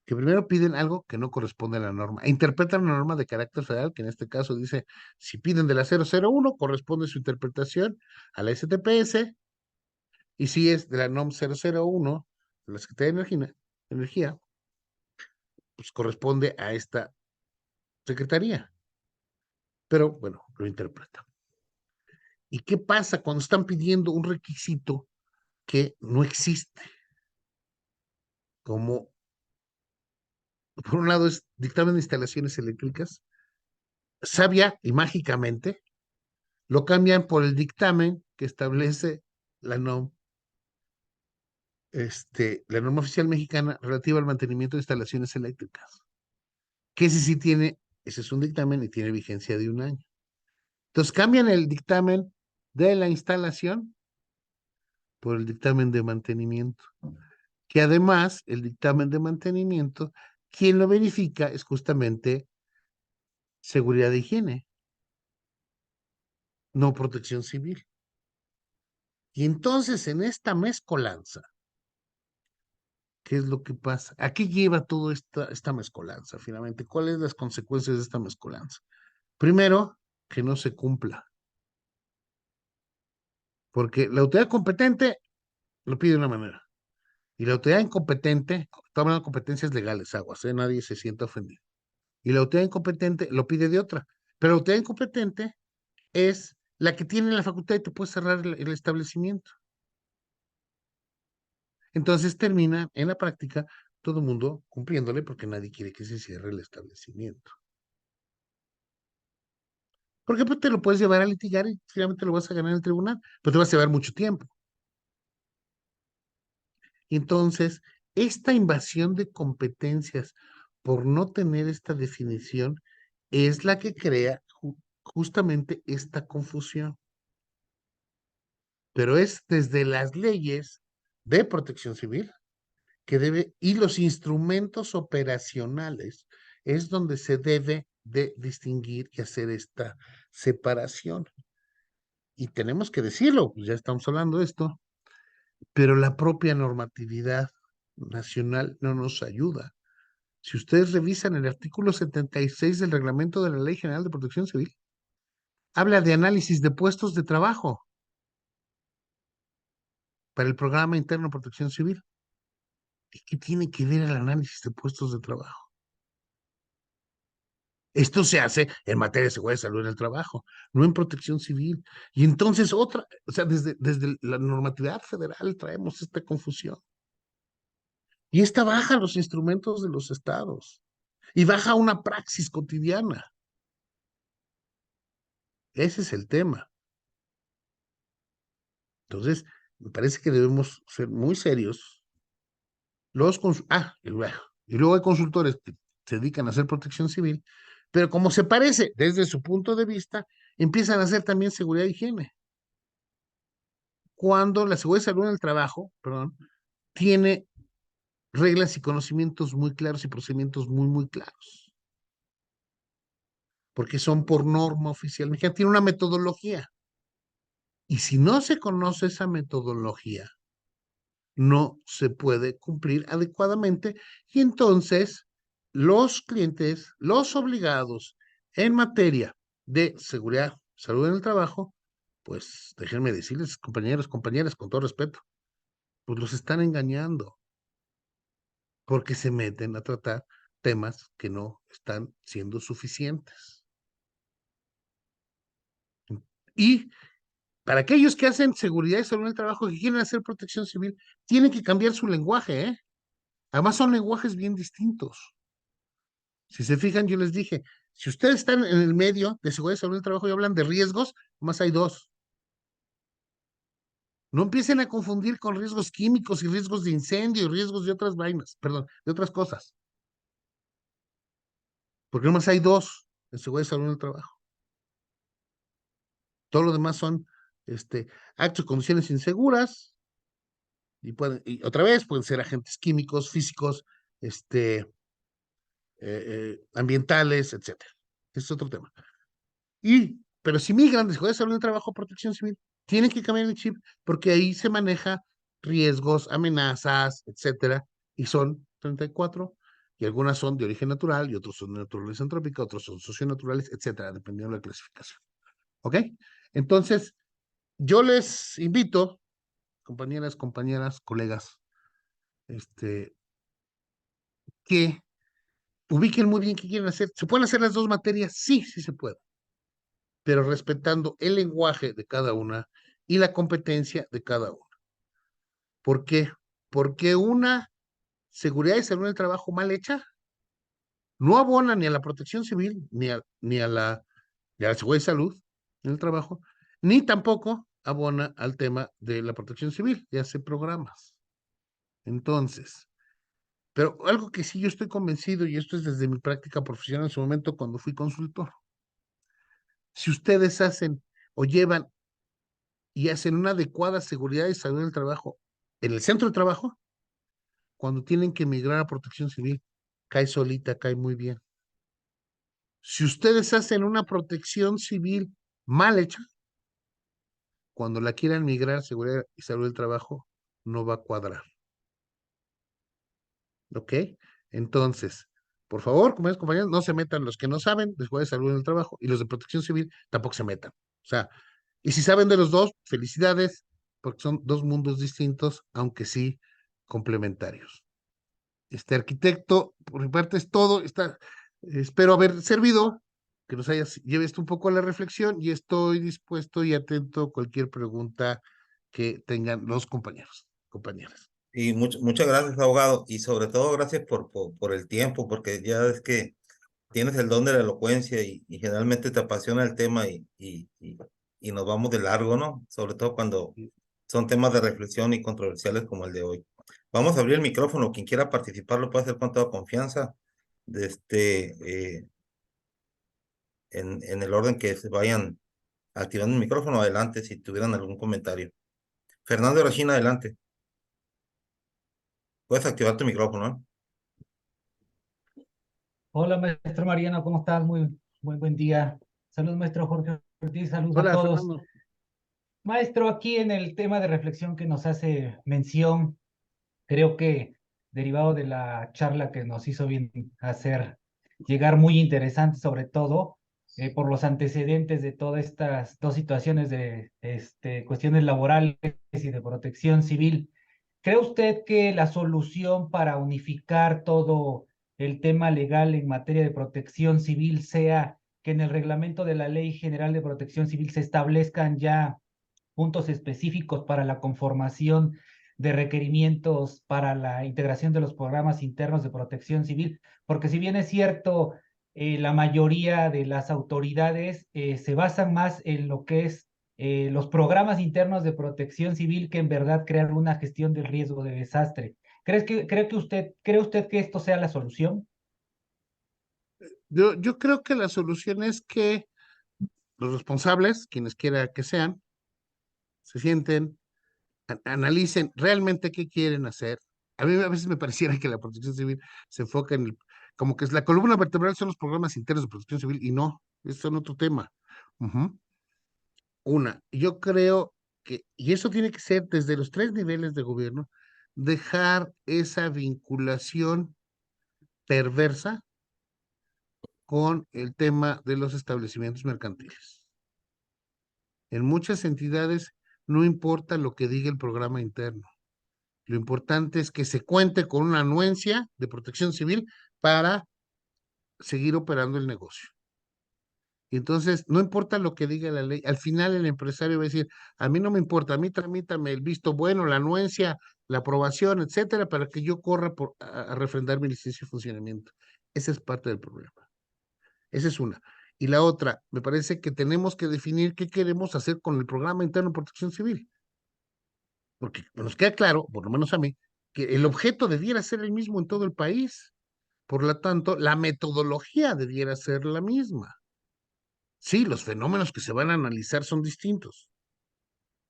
Que primero piden algo que no corresponde a la norma, e interpretan una norma de carácter federal, que en este caso dice, si piden de la 001, corresponde su interpretación a la STPS, y si es de la NOM 001, de la Secretaría de Energía, pues corresponde a esta secretaría. Pero bueno, lo interpreta. ¿Y qué pasa cuando están pidiendo un requisito que no existe? Como, por un lado, es dictamen de instalaciones eléctricas, sabia y mágicamente lo cambian por el dictamen que establece la NOM, la norma oficial mexicana relativa al mantenimiento de instalaciones eléctricas, que ese sí tiene, ese es un dictamen y tiene vigencia de 1 año. Entonces cambian el dictamen de la instalación por el dictamen de mantenimiento, que además el dictamen de mantenimiento, quien lo verifica es justamente seguridad de higiene, no protección civil. Y entonces en esta mezcolanza, ¿qué es lo que pasa? ¿A qué lleva toda esta mezcolanza finalmente? ¿Cuáles son las consecuencias de esta mezcolanza? Primero, que no se cumpla, porque la autoridad competente lo pide de una manera, y la autoridad incompetente, estamos hablando de competencias legales, aguas, nadie se sienta ofendido, y la autoridad incompetente lo pide de otra, pero la autoridad incompetente es la que tiene la facultad y te puede cerrar el establecimiento. Entonces termina en la práctica todo el mundo cumpliéndole porque nadie quiere que se cierre el establecimiento. Porque pues, te lo puedes llevar a litigar y finalmente lo vas a ganar en el tribunal, pero te vas a llevar mucho tiempo. Entonces, esta invasión de competencias por no tener esta definición es la que crea justamente esta confusión. Pero es desde las leyes de protección civil que debe, y los instrumentos operacionales, es donde se debe de distinguir y hacer esta separación. Y tenemos que decirlo, pues ya estamos hablando de esto, pero la propia normatividad nacional no nos ayuda. Si ustedes revisan el artículo 76 del reglamento de la Ley General de Protección Civil, habla de análisis de puestos de trabajo para el programa interno de protección civil. ¿Qué tiene que ver el análisis de puestos de trabajo? Esto se hace en materia de seguridad y salud en el trabajo, no en protección civil. Y entonces o sea, desde la normatividad federal traemos esta confusión. Y esta baja los instrumentos de los estados y baja una praxis cotidiana. Ese es el tema. Entonces, me parece que debemos ser muy serios. Y luego hay consultores que se dedican a hacer protección civil, pero como se parece desde su punto de vista, empiezan a hacer también seguridad y higiene. Cuando la seguridad y salud en el trabajo, perdón, tiene reglas y conocimientos muy claros y procedimientos muy, muy claros. Porque son por norma oficial mexicana, tiene una metodología. Y si no se conoce esa metodología, no se puede cumplir adecuadamente y entonces los clientes, los obligados en materia de seguridad, salud en el trabajo, pues déjenme decirles, compañeros, compañeras, con todo respeto, pues los están engañando porque se meten a tratar temas que no están siendo suficientes. Y para aquellos que hacen seguridad y salud en el trabajo, que quieren hacer protección civil, tienen que cambiar su lenguaje, ¿eh? Además son lenguajes bien distintos. Si se fijan, yo les dije, si ustedes están en el medio de seguridad y salud en el trabajo y hablan de riesgos, más hay dos. No empiecen a confundir con riesgos químicos y riesgos de incendio y riesgos de otras vainas, perdón, de otras cosas. Porque nomás hay dos en seguridad y salud en el trabajo. Todo lo demás son actos o condiciones inseguras y otra vez pueden ser agentes químicos, físicos, ambientales, etcétera. Ese es otro tema. Pero si migran después de salud del trabajo, protección civil, tienen que cambiar el chip porque ahí se maneja riesgos, amenazas, etcétera, y son 34, y algunas son de origen natural, y otros son de naturaleza antrópica, otros son socionaturales, etcétera, dependiendo de la clasificación. ¿Ok? Entonces, yo les invito, compañeras, colegas, que ubiquen muy bien qué quieren hacer. ¿Se pueden hacer las dos materias? Sí, sí se puede, pero respetando el lenguaje de cada una y la competencia de cada una. ¿Por qué? Porque una seguridad y salud en el trabajo mal hecha no abona ni a la protección civil, ni a la seguridad y salud en el trabajo, ni tampoco abona al tema de la protección civil, ya hace programas. Entonces, pero algo que sí yo estoy convencido, y esto es desde mi práctica profesional en su momento cuando fui consultor, si ustedes hacen o llevan y hacen una adecuada seguridad y salud en el trabajo en el centro de trabajo, cuando tienen que migrar a protección civil, cae solita, cae muy bien. Si ustedes hacen una protección civil mal hecha, cuando la quieran migrar a seguridad y salud del trabajo, no va a cuadrar. ¿Ok? Entonces, por favor, compañeros, no se metan los que no saben de seguridad y salud en el trabajo, y los de protección civil tampoco se metan. O sea, y si saben de los dos, felicidades, porque son dos mundos distintos, aunque sí complementarios. Arquitecto, por mi parte es todo. Espero haber servido, que nos lleve esto un poco a la reflexión, y estoy dispuesto y atento a cualquier pregunta que tengan los compañeras. Y muchas gracias, abogado, y sobre todo gracias por el tiempo, porque ya es que tienes el don de la elocuencia y generalmente te apasiona el tema y nos vamos de largo, ¿no? Sobre todo cuando son temas de reflexión y controversiales como el de hoy. Vamos a abrir el micrófono. Quien quiera participar lo puede hacer con toda confianza. De en el orden que se vayan activando el micrófono, adelante si tuvieran algún comentario. Fernando Rachina, adelante. Puedes activar tu micrófono, ¿eh? Hola, maestro Mariano, ¿cómo estás? Muy buen día. Saludos, maestro Jorge Ortiz, saludos a Hola, todos. Fernando. Maestro, aquí en el tema de reflexión que nos hace mención, creo que derivado de la charla que nos hizo bien hacer llegar muy interesante, sobre todo por los antecedentes de todas estas dos situaciones de cuestiones laborales y de protección civil. ¿Cree usted que la solución para unificar todo el tema legal en materia de protección civil sea que en el reglamento de la Ley General de Protección Civil se establezcan ya puntos específicos para la conformación de requerimientos para la integración de los programas internos de protección civil? Porque si bien es cierto, la mayoría de las autoridades se basan más en lo que es los programas internos de protección civil que en verdad crear una gestión del riesgo de desastre. ¿Cree usted que esto sea la solución? Yo creo que la solución es que los responsables, quienes quiera que sean, se sienten, analicen realmente qué quieren hacer. A mí a veces me pareciera que la protección civil se enfoca como que es la columna vertebral son los programas internos de protección civil, y no, eso es otro tema. Ujú. Yo creo y eso tiene que ser desde los tres niveles de gobierno, dejar esa vinculación perversa con el tema de los establecimientos mercantiles. En muchas entidades no importa lo que diga el programa interno. Lo importante es que se cuente con una anuencia de protección civil para seguir operando el negocio. Y entonces, no importa lo que diga la ley, al final el empresario va a decir, a mí no me importa, a mí tramítame el visto bueno, la anuencia, la aprobación, etcétera, para que yo corra a refrendar mi licencia de funcionamiento. Esa es parte del problema. Esa es una. Y la otra, me parece que tenemos que definir qué queremos hacer con el programa interno de protección civil. Porque nos queda claro, por lo menos a mí, que el objeto debiera ser el mismo en todo el país. Por lo tanto, la metodología debiera ser la misma. Sí, los fenómenos que se van a analizar son distintos,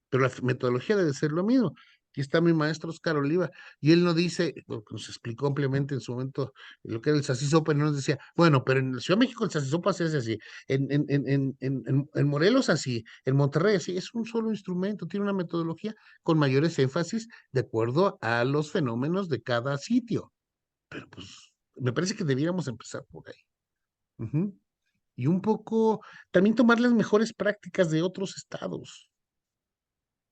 pero la metodología debe ser lo mismo. Aquí está mi maestro Oscar Oliva, y él no dice, lo que nos explicó ampliamente en su momento lo que era el Sacisopa, y nos decía, bueno, pero en la Ciudad de México el Sacisopa se hace así, en Morelos así, en Monterrey así, es un solo instrumento, tiene una metodología con mayores énfasis de acuerdo a los fenómenos de cada sitio. Pero pues, me parece que debiéramos empezar por ahí. Ujú. Y un poco, también tomar las mejores prácticas de otros estados.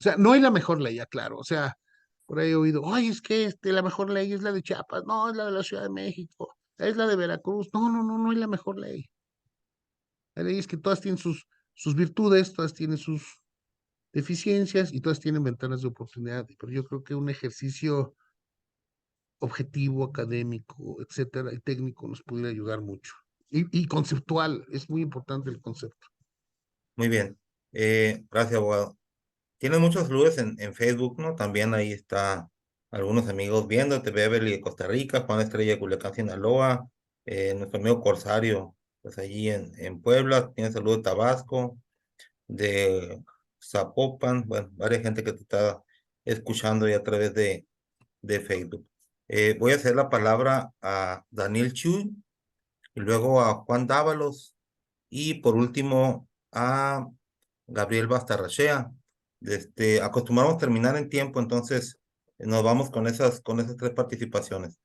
O sea, no hay la mejor ley, aclaro. O sea, por ahí he oído, ay, es que la mejor ley es la de Chiapas, no, es la de la Ciudad de México, es la de Veracruz. No, no, no, no hay la mejor ley. Hay leyes que todas tienen sus virtudes, todas tienen sus deficiencias y todas tienen ventanas de oportunidad. Pero yo creo que un ejercicio objetivo, académico, etcétera, y técnico nos pudiera ayudar mucho. Y conceptual, es muy importante el concepto. Muy bien. Gracias, abogado. Tienes muchos saludos en Facebook, ¿no? También ahí está algunos amigos viéndote, Beverly de Costa Rica, Juan Estrella de Culiacán, Sinaloa, nuestro amigo Corsario, pues allí en Puebla, tiene saludos de Tabasco, de Zapopan, bueno, varias gente que te está escuchando ya a través de Facebook. Voy a hacer la palabra a Daniel Chuy, y luego a Juan Dávalos, y por último a Gabriel Bastarrachea. Acostumbramos terminar en tiempo, entonces nos vamos con esas tres participaciones.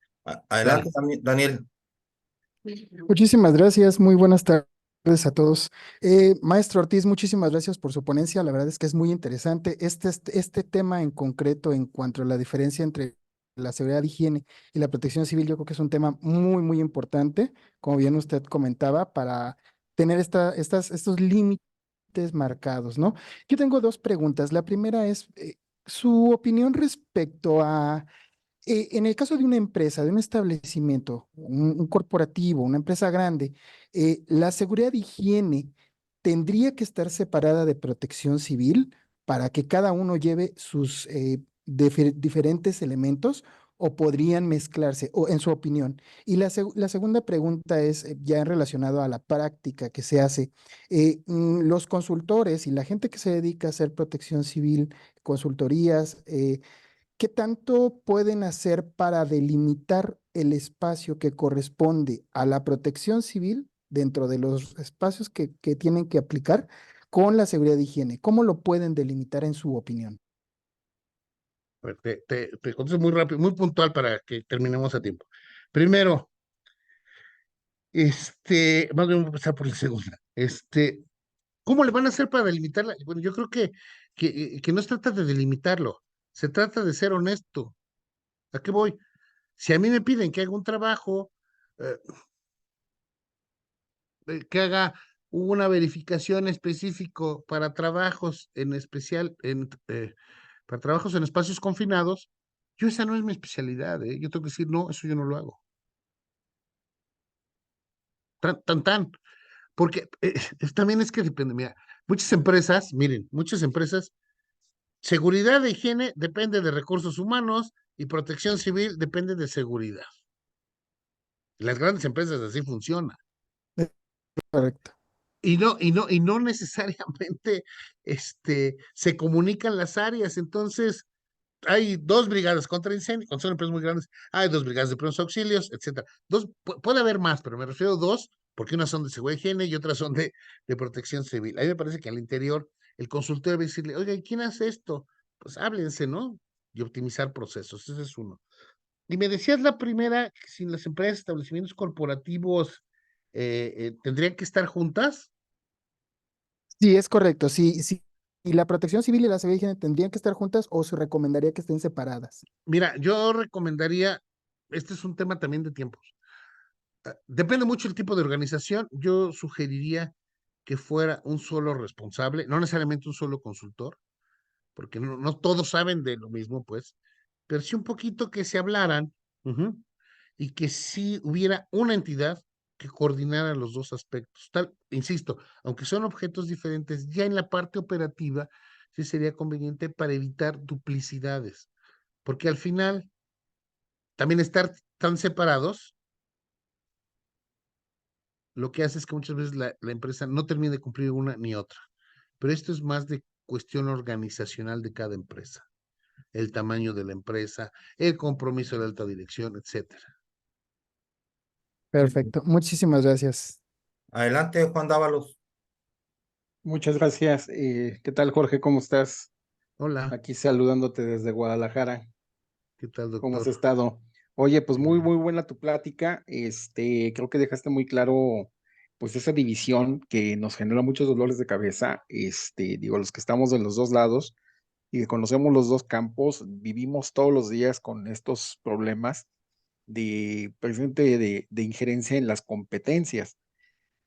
Adelante, Dale. Daniel. Muchísimas gracias, muy buenas tardes a todos. Maestro Ortiz, muchísimas gracias por su ponencia, la verdad es que es muy interesante. Este tema en concreto en cuanto a la diferencia entre la seguridad de higiene y la protección civil, yo creo que es un tema muy, muy importante, como bien usted comentaba, para tener estos límites marcados, ¿no? Yo tengo dos preguntas. La primera es su opinión respecto a en el caso de una empresa, de un establecimiento, un corporativo, una empresa grande, la seguridad de higiene tendría que estar separada de protección civil para que cada uno lleve sus diferentes elementos o podrían mezclarse, o en su opinión. Y la segunda pregunta es ya relacionado a la práctica que se hace. Los consultores y la gente que se dedica a hacer protección civil, consultorías, ¿qué tanto pueden hacer para delimitar el espacio que corresponde a la protección civil dentro de los espacios que tienen que aplicar con la seguridad de higiene? ¿Cómo lo pueden delimitar en su opinión? A ver, te contesto muy rápido, muy puntual para que terminemos a tiempo. Primero, más bien voy a empezar por la segunda. ¿Cómo le van a hacer para delimitarla? Bueno, yo creo que no se trata de delimitarlo, se trata de ser honesto. ¿A qué voy? Si a mí me piden que haga un trabajo, eh, que haga una verificación específico para trabajos en especial, para trabajos en espacios confinados, yo esa no es mi especialidad, ¿eh? Yo tengo que decir, no, eso yo no lo hago. Tan, porque también es que depende, mira, muchas empresas, miren, muchas empresas, seguridad de higiene depende de recursos humanos y protección civil depende de seguridad. Las grandes empresas así funcionan. Correcto. Y no necesariamente se comunican las áreas. Entonces, hay dos brigadas contra incendio, cuando son empresas muy grandes, hay dos brigadas de primeros auxilios, etcétera. Puede haber más, pero me refiero a dos, porque unas son de seguridad y higiene y otras son de protección civil. A mí me parece que al interior el consultor debe decirle, oiga, ¿y quién hace esto? Pues háblense, ¿no? Y optimizar procesos, ese es uno. Y me decías la primera, que si las empresas, establecimientos corporativos tendrían que estar juntas. Sí, es correcto. Sí, sí. ¿Y la protección civil y la seguridad de higiene tendrían que estar juntas o se recomendaría que estén separadas? Mira, yo recomendaría, este es un tema también de tiempos. Depende mucho del tipo de organización. Yo sugeriría que fuera un solo responsable, no necesariamente un solo consultor, porque no todos saben de lo mismo, pues, pero sí un poquito que se hablaran, ujú, y que sí hubiera una entidad que coordinara los dos aspectos. Insisto, aunque son objetos diferentes, ya en la parte operativa sí sería conveniente para evitar duplicidades, porque al final también estar tan separados, lo que hace es que muchas veces la empresa no termine de cumplir una ni otra. Pero esto es más de cuestión organizacional de cada empresa. el tamaño de la empresa, el compromiso de la alta dirección, etcétera. Perfecto. Muchísimas gracias. Adelante, Juan Dávalos. Muchas gracias. ¿Qué tal, Jorge? ¿Cómo estás? Hola, Aquí saludándote desde Guadalajara. ¿qué tal, ¿Cómo has doctor? estado? Oye, pues muy buena tu plática. Creo que dejaste muy claro, pues, esa división que nos genera muchos dolores de cabeza. Digo, los que estamos de los dos lados y que conocemos los dos campos, vivimos todos los días con estos problemas de presente de injerencia en las competencias.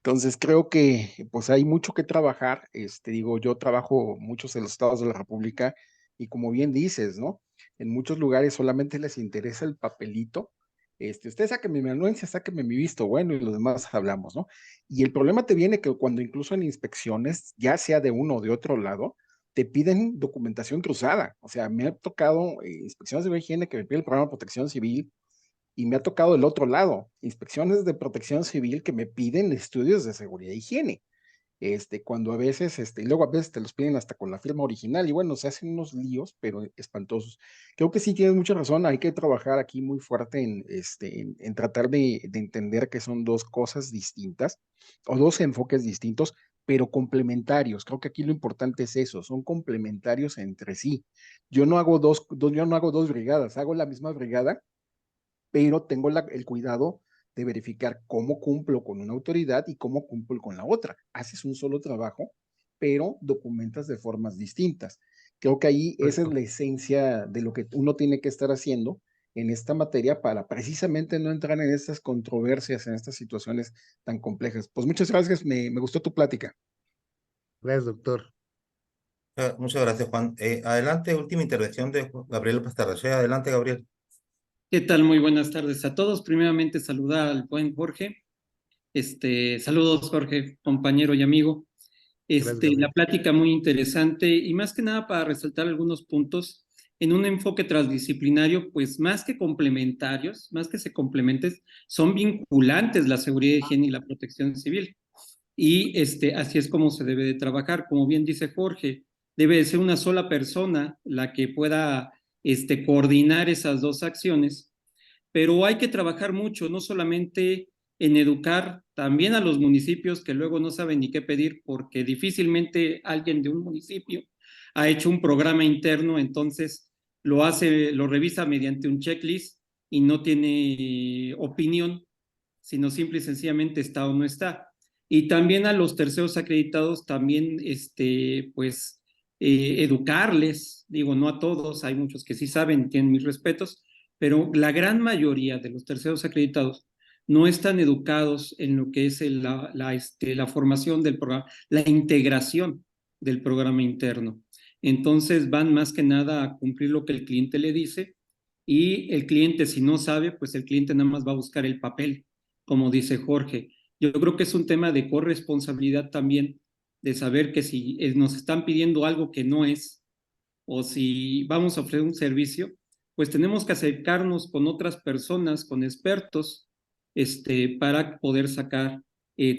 Entonces creo que pues hay mucho que trabajar. Digo, yo trabajo muchos en los estados de la República y como bien dices, ¿no? En muchos lugares solamente les interesa el papelito. Usted sáqueme mi anuencia, sáqueme mi visto bueno y los demás hablamos, ¿no? Y el problema te viene que cuando incluso en inspecciones, ya sea de uno o de otro lado, te piden documentación cruzada. O sea, me ha tocado inspecciones de higiene que me piden el programa de protección civil y me ha tocado el otro lado, inspecciones de protección civil que me piden estudios de seguridad e higiene. Cuando a veces, y luego a veces te los piden hasta con la firma original, y bueno, se hacen unos líos, pero espantosos. Creo que sí tienes mucha razón, hay que trabajar aquí muy fuerte en tratar de entender que son dos cosas distintas, o dos enfoques distintos, pero complementarios. Creo que aquí lo importante es eso, son complementarios entre sí. Yo no hago dos brigadas, hago la misma brigada, pero tengo el cuidado de verificar cómo cumplo con una autoridad y cómo cumplo con la otra. Haces un solo trabajo, pero documentas de formas distintas. Creo que ahí esa es la esencia de lo que uno tiene que estar haciendo en esta materia para precisamente no entrar en estas controversias, en estas situaciones tan complejas. Pues muchas gracias, me gustó tu plática. Gracias, doctor. Muchas gracias, Juan. Adelante, última intervención de Gabriel Pastarrachea. Adelante, Gabriel. ¿Qué tal? Muy buenas tardes a todos. Primeramente saludar al buen Jorge. Saludos, Jorge, compañero y amigo. Gracias, Gabriel. La plática muy interesante y más que nada para resaltar algunos puntos en un enfoque transdisciplinario, pues más que complementarios, más que se complementen, son vinculantes la seguridad de higiene y la protección civil. Y así es como se debe de trabajar. Como bien dice Jorge, debe de ser una sola persona la que pueda coordinar esas dos acciones, pero hay que trabajar mucho, no solamente en educar, también a los municipios que luego no saben ni qué pedir, porque difícilmente alguien de un municipio ha hecho un programa interno, entonces lo revisa mediante un checklist y no tiene opinión, sino simple y sencillamente está o no está. Y también a los terceros acreditados, también, pues, educarles, digo, no a todos, hay muchos que sí saben, tienen mis respetos, pero la gran mayoría de los terceros acreditados no están educados en lo que es la formación del programa, la integración del programa interno. Entonces van más que nada a cumplir lo que el cliente le dice y el cliente, si no sabe, pues el cliente nada más va a buscar el papel, como dice Jorge. Yo creo que es un tema de corresponsabilidad también, de saber que si nos están pidiendo algo que no es, o si vamos a ofrecer un servicio, pues tenemos que acercarnos con otras personas, con expertos, para poder sacar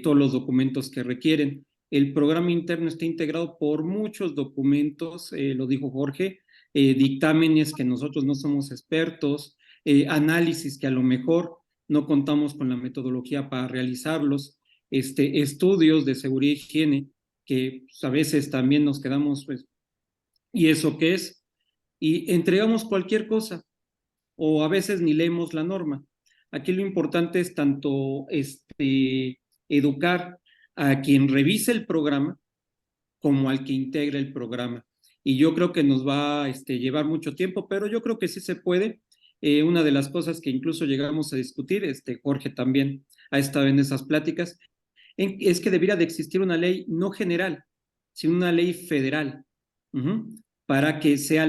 todos los documentos que requieren. El programa interno está integrado por muchos documentos, lo dijo Jorge, dictámenes que nosotros no somos expertos, análisis que a lo mejor no contamos con la metodología para realizarlos, estudios de seguridad y higiene que pues, a veces también nos quedamos, pues, ¿y eso qué es? Y entregamos cualquier cosa o a veces ni leemos la norma. Aquí lo importante es tanto educar a quien revise el programa como al que integre el programa. Y yo creo que nos va a llevar mucho tiempo, pero yo creo que sí se puede. Una de las cosas que incluso llegamos a discutir, Jorge también ha estado en esas pláticas, es que debiera de existir una ley no general, sino una ley federal, para que sea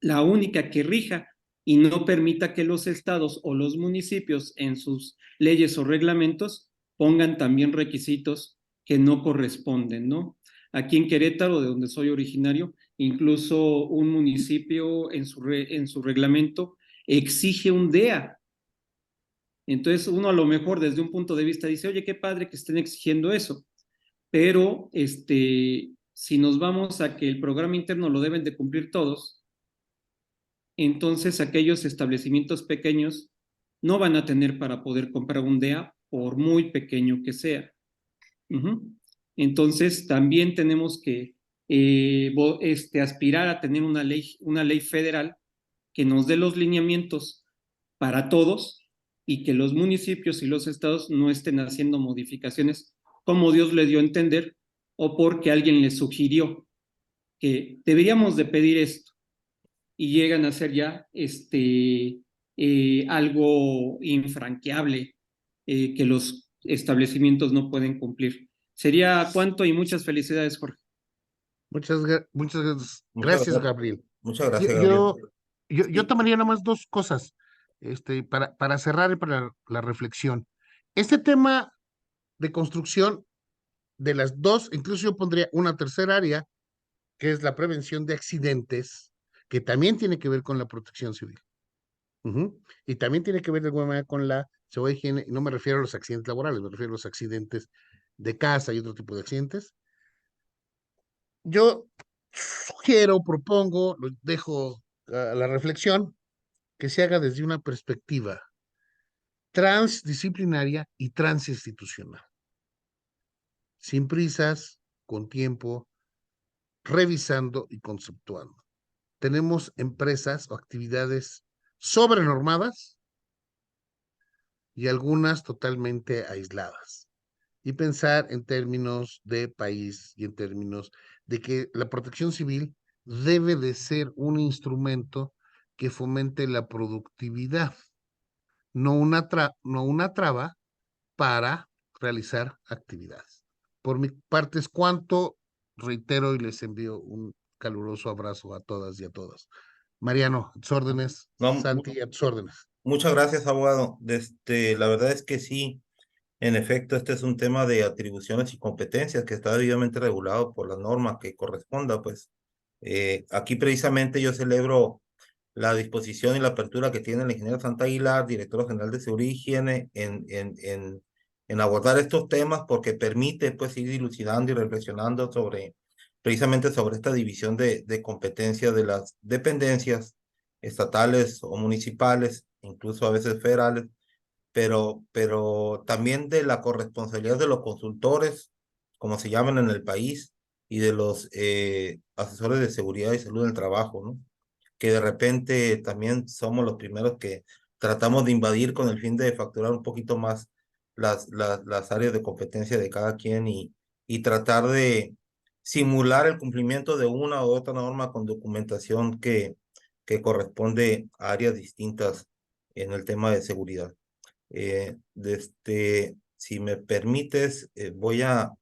la única que rija y no permita que los estados o los municipios en sus leyes o reglamentos pongan también requisitos que no corresponden, ¿no? Aquí en Querétaro, de donde soy originario, incluso un municipio en su reglamento exige un DEA. Entonces uno a lo mejor desde un punto de vista dice, oye, qué padre que estén exigiendo eso, pero si nos vamos a que el programa interno lo deben de cumplir todos, entonces aquellos establecimientos pequeños no van a tener para poder comprar un DEA por muy pequeño que sea. Entonces también tenemos que aspirar a tener una ley federal que nos dé los lineamientos para todos y que los municipios y los estados no estén haciendo modificaciones como Dios le dio a entender o porque alguien le sugirió que deberíamos de pedir esto y llegan a ser ya algo infranqueable que los establecimientos no pueden cumplir. Sería cuanto y muchas felicidades, Jorge. Muchas Muchas gracias, Gabriel. Muchas gracias, Gabriel. Yo tomaría nada más dos cosas para cerrar y para la reflexión. Este tema de construcción de las dos, incluso yo pondría una tercera área, que es la prevención de accidentes, que también tiene que ver con la protección civil. Y también tiene que ver de alguna manera con la seguridad y higiene, y no me refiero a los accidentes laborales, me refiero a los accidentes de casa y otro tipo de accidentes. Yo sugiero, propongo, lo dejo a la reflexión, que se haga desde una perspectiva transdisciplinaria y transinstitucional. Sin prisas, con tiempo, revisando y conceptuando. Tenemos empresas o actividades sobrenormadas y algunas totalmente aisladas. Y pensar en términos de país y en términos de que la protección civil debe de ser un instrumento que fomente la productividad, no una traba para realizar actividades. Por mi parte es cuanto, reitero y les envío un caluroso abrazo a todas y a todos. Mariano, a tus órdenes. No, Santi, a tus órdenes. muchas gracias, abogado. La verdad es que sí, en efecto, este es un tema de atribuciones y competencias que está debidamente regulado por la norma que corresponda, pues. Aquí precisamente yo celebro la disposición y la apertura que tiene el ingeniero Santa Aguilar, director general de Seguridad y Higiene, en abordar estos temas porque permite pues ir dilucidando y reflexionando precisamente sobre esta división de competencias de las dependencias estatales o municipales, incluso a veces federales, pero también de la corresponsabilidad de los consultores, como se llaman en el país, y de los asesores de seguridad y salud en el trabajo, ¿no? Que de repente también somos los primeros que tratamos de invadir con el fin de facturar un poquito más las áreas de competencia de cada quien y tratar de simular el cumplimiento de una u otra norma con documentación que corresponde a áreas distintas en el tema de seguridad. Si me permites, voy a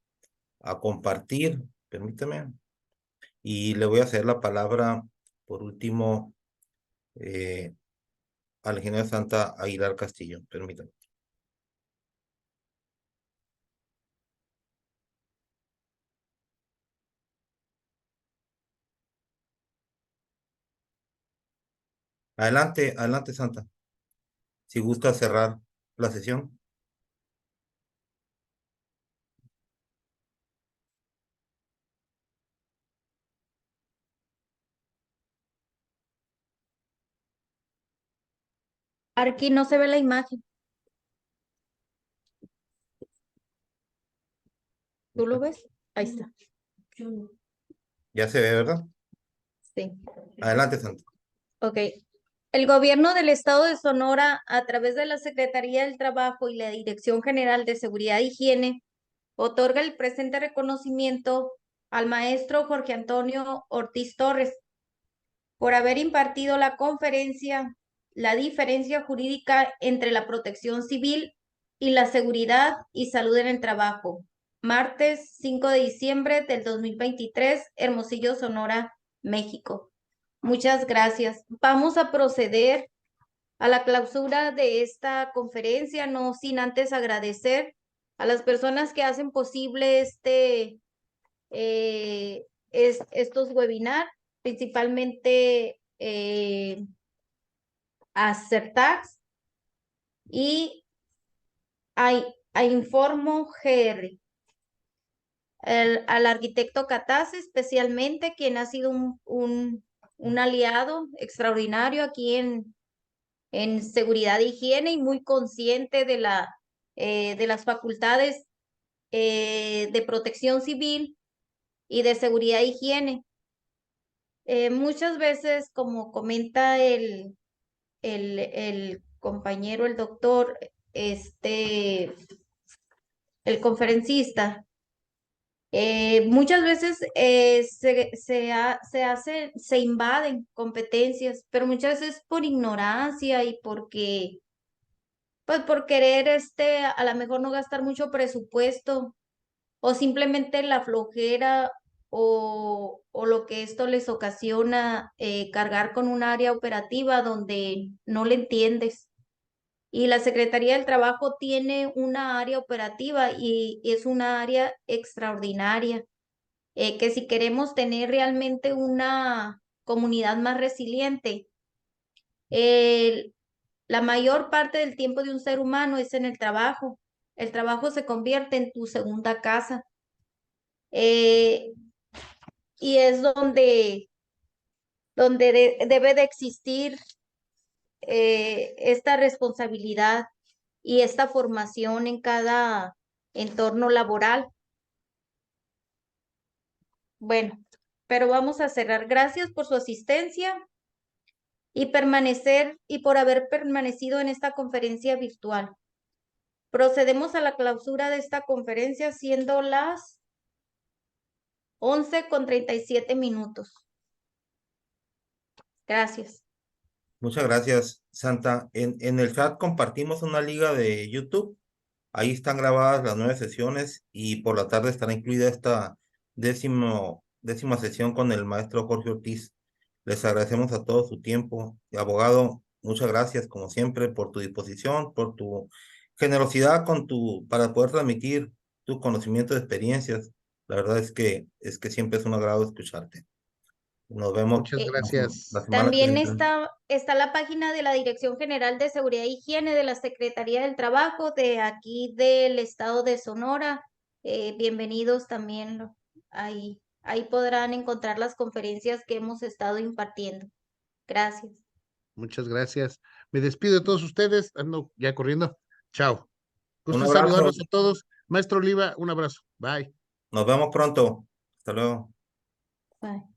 compartir, permíteme, y le voy a hacer la palabra, por último, al ingeniero Santa Aguilar Castillo, permítame. Adelante, adelante, Santa. Si gusta cerrar la sesión. Aquí no se ve la imagen. ¿Tú lo ves? Ahí está. Ya se ve, ¿verdad? Sí. Adelante, Santa. Ok. El gobierno del estado de Sonora, a través de la Secretaría del Trabajo y la Dirección General de Seguridad e Higiene, otorga el presente reconocimiento al maestro Jorge Antonio Ortiz Torres por haber impartido la conferencia La diferencia jurídica entre la protección civil y la seguridad y salud en el trabajo, martes 5 de diciembre del 2023, Hermosillo, Sonora, México. Muchas gracias. Vamos a proceder a la clausura de esta conferencia, no sin antes agradecer a las personas que hacen posible estos webinars, principalmente a Certax y a Informo GR. Al arquitecto Catase, especialmente, quien ha sido un un aliado extraordinario aquí en seguridad e higiene y muy consciente de las facultades de protección civil y de seguridad e higiene. Muchas veces, como comenta el compañero, el doctor, el conferencista, muchas veces se invaden competencias, pero muchas veces por ignorancia y porque, pues por querer a lo mejor no gastar mucho presupuesto o simplemente la flojera o lo que esto les ocasiona cargar con un área operativa donde no le entiendes. Y la Secretaría del Trabajo tiene una área operativa y es una área extraordinaria, que si queremos tener realmente una comunidad más resiliente, la mayor parte del tiempo de un ser humano es en el trabajo. El trabajo se convierte en tu segunda casa. eh, y es donde debe de existir esta responsabilidad y esta formación en cada entorno laboral. Bueno, pero vamos a cerrar. Gracias por su asistencia y por haber permanecido en esta conferencia virtual. Procedemos a la clausura de esta conferencia siendo las 11:37. Gracias. Muchas gracias, Santa. En el chat compartimos una liga de YouTube. Ahí están grabadas las 9 sesiones y por la tarde estará incluida esta décima sesión con el maestro Jorge Ortiz. Les agradecemos a todos su tiempo. Abogado, muchas gracias, como siempre, por tu disposición, por tu generosidad para poder transmitir tu conocimiento de experiencias. La verdad es que siempre es un agrado escucharte. Nos vemos Muchas Eh, gracias. la semana que También entra. está la página de la Dirección General de Seguridad e Higiene de la Secretaría del Trabajo de aquí del estado de Sonora. Bienvenidos también ahí. Ahí podrán encontrar las conferencias que hemos estado impartiendo. Gracias. Muchas gracias. Me despido de todos ustedes. Ando ya corriendo. Chao. Un Gusto abrazo. saludarlos a todos. Maestro Oliva, un abrazo. Bye. Nos vemos pronto. Hasta luego. Bye.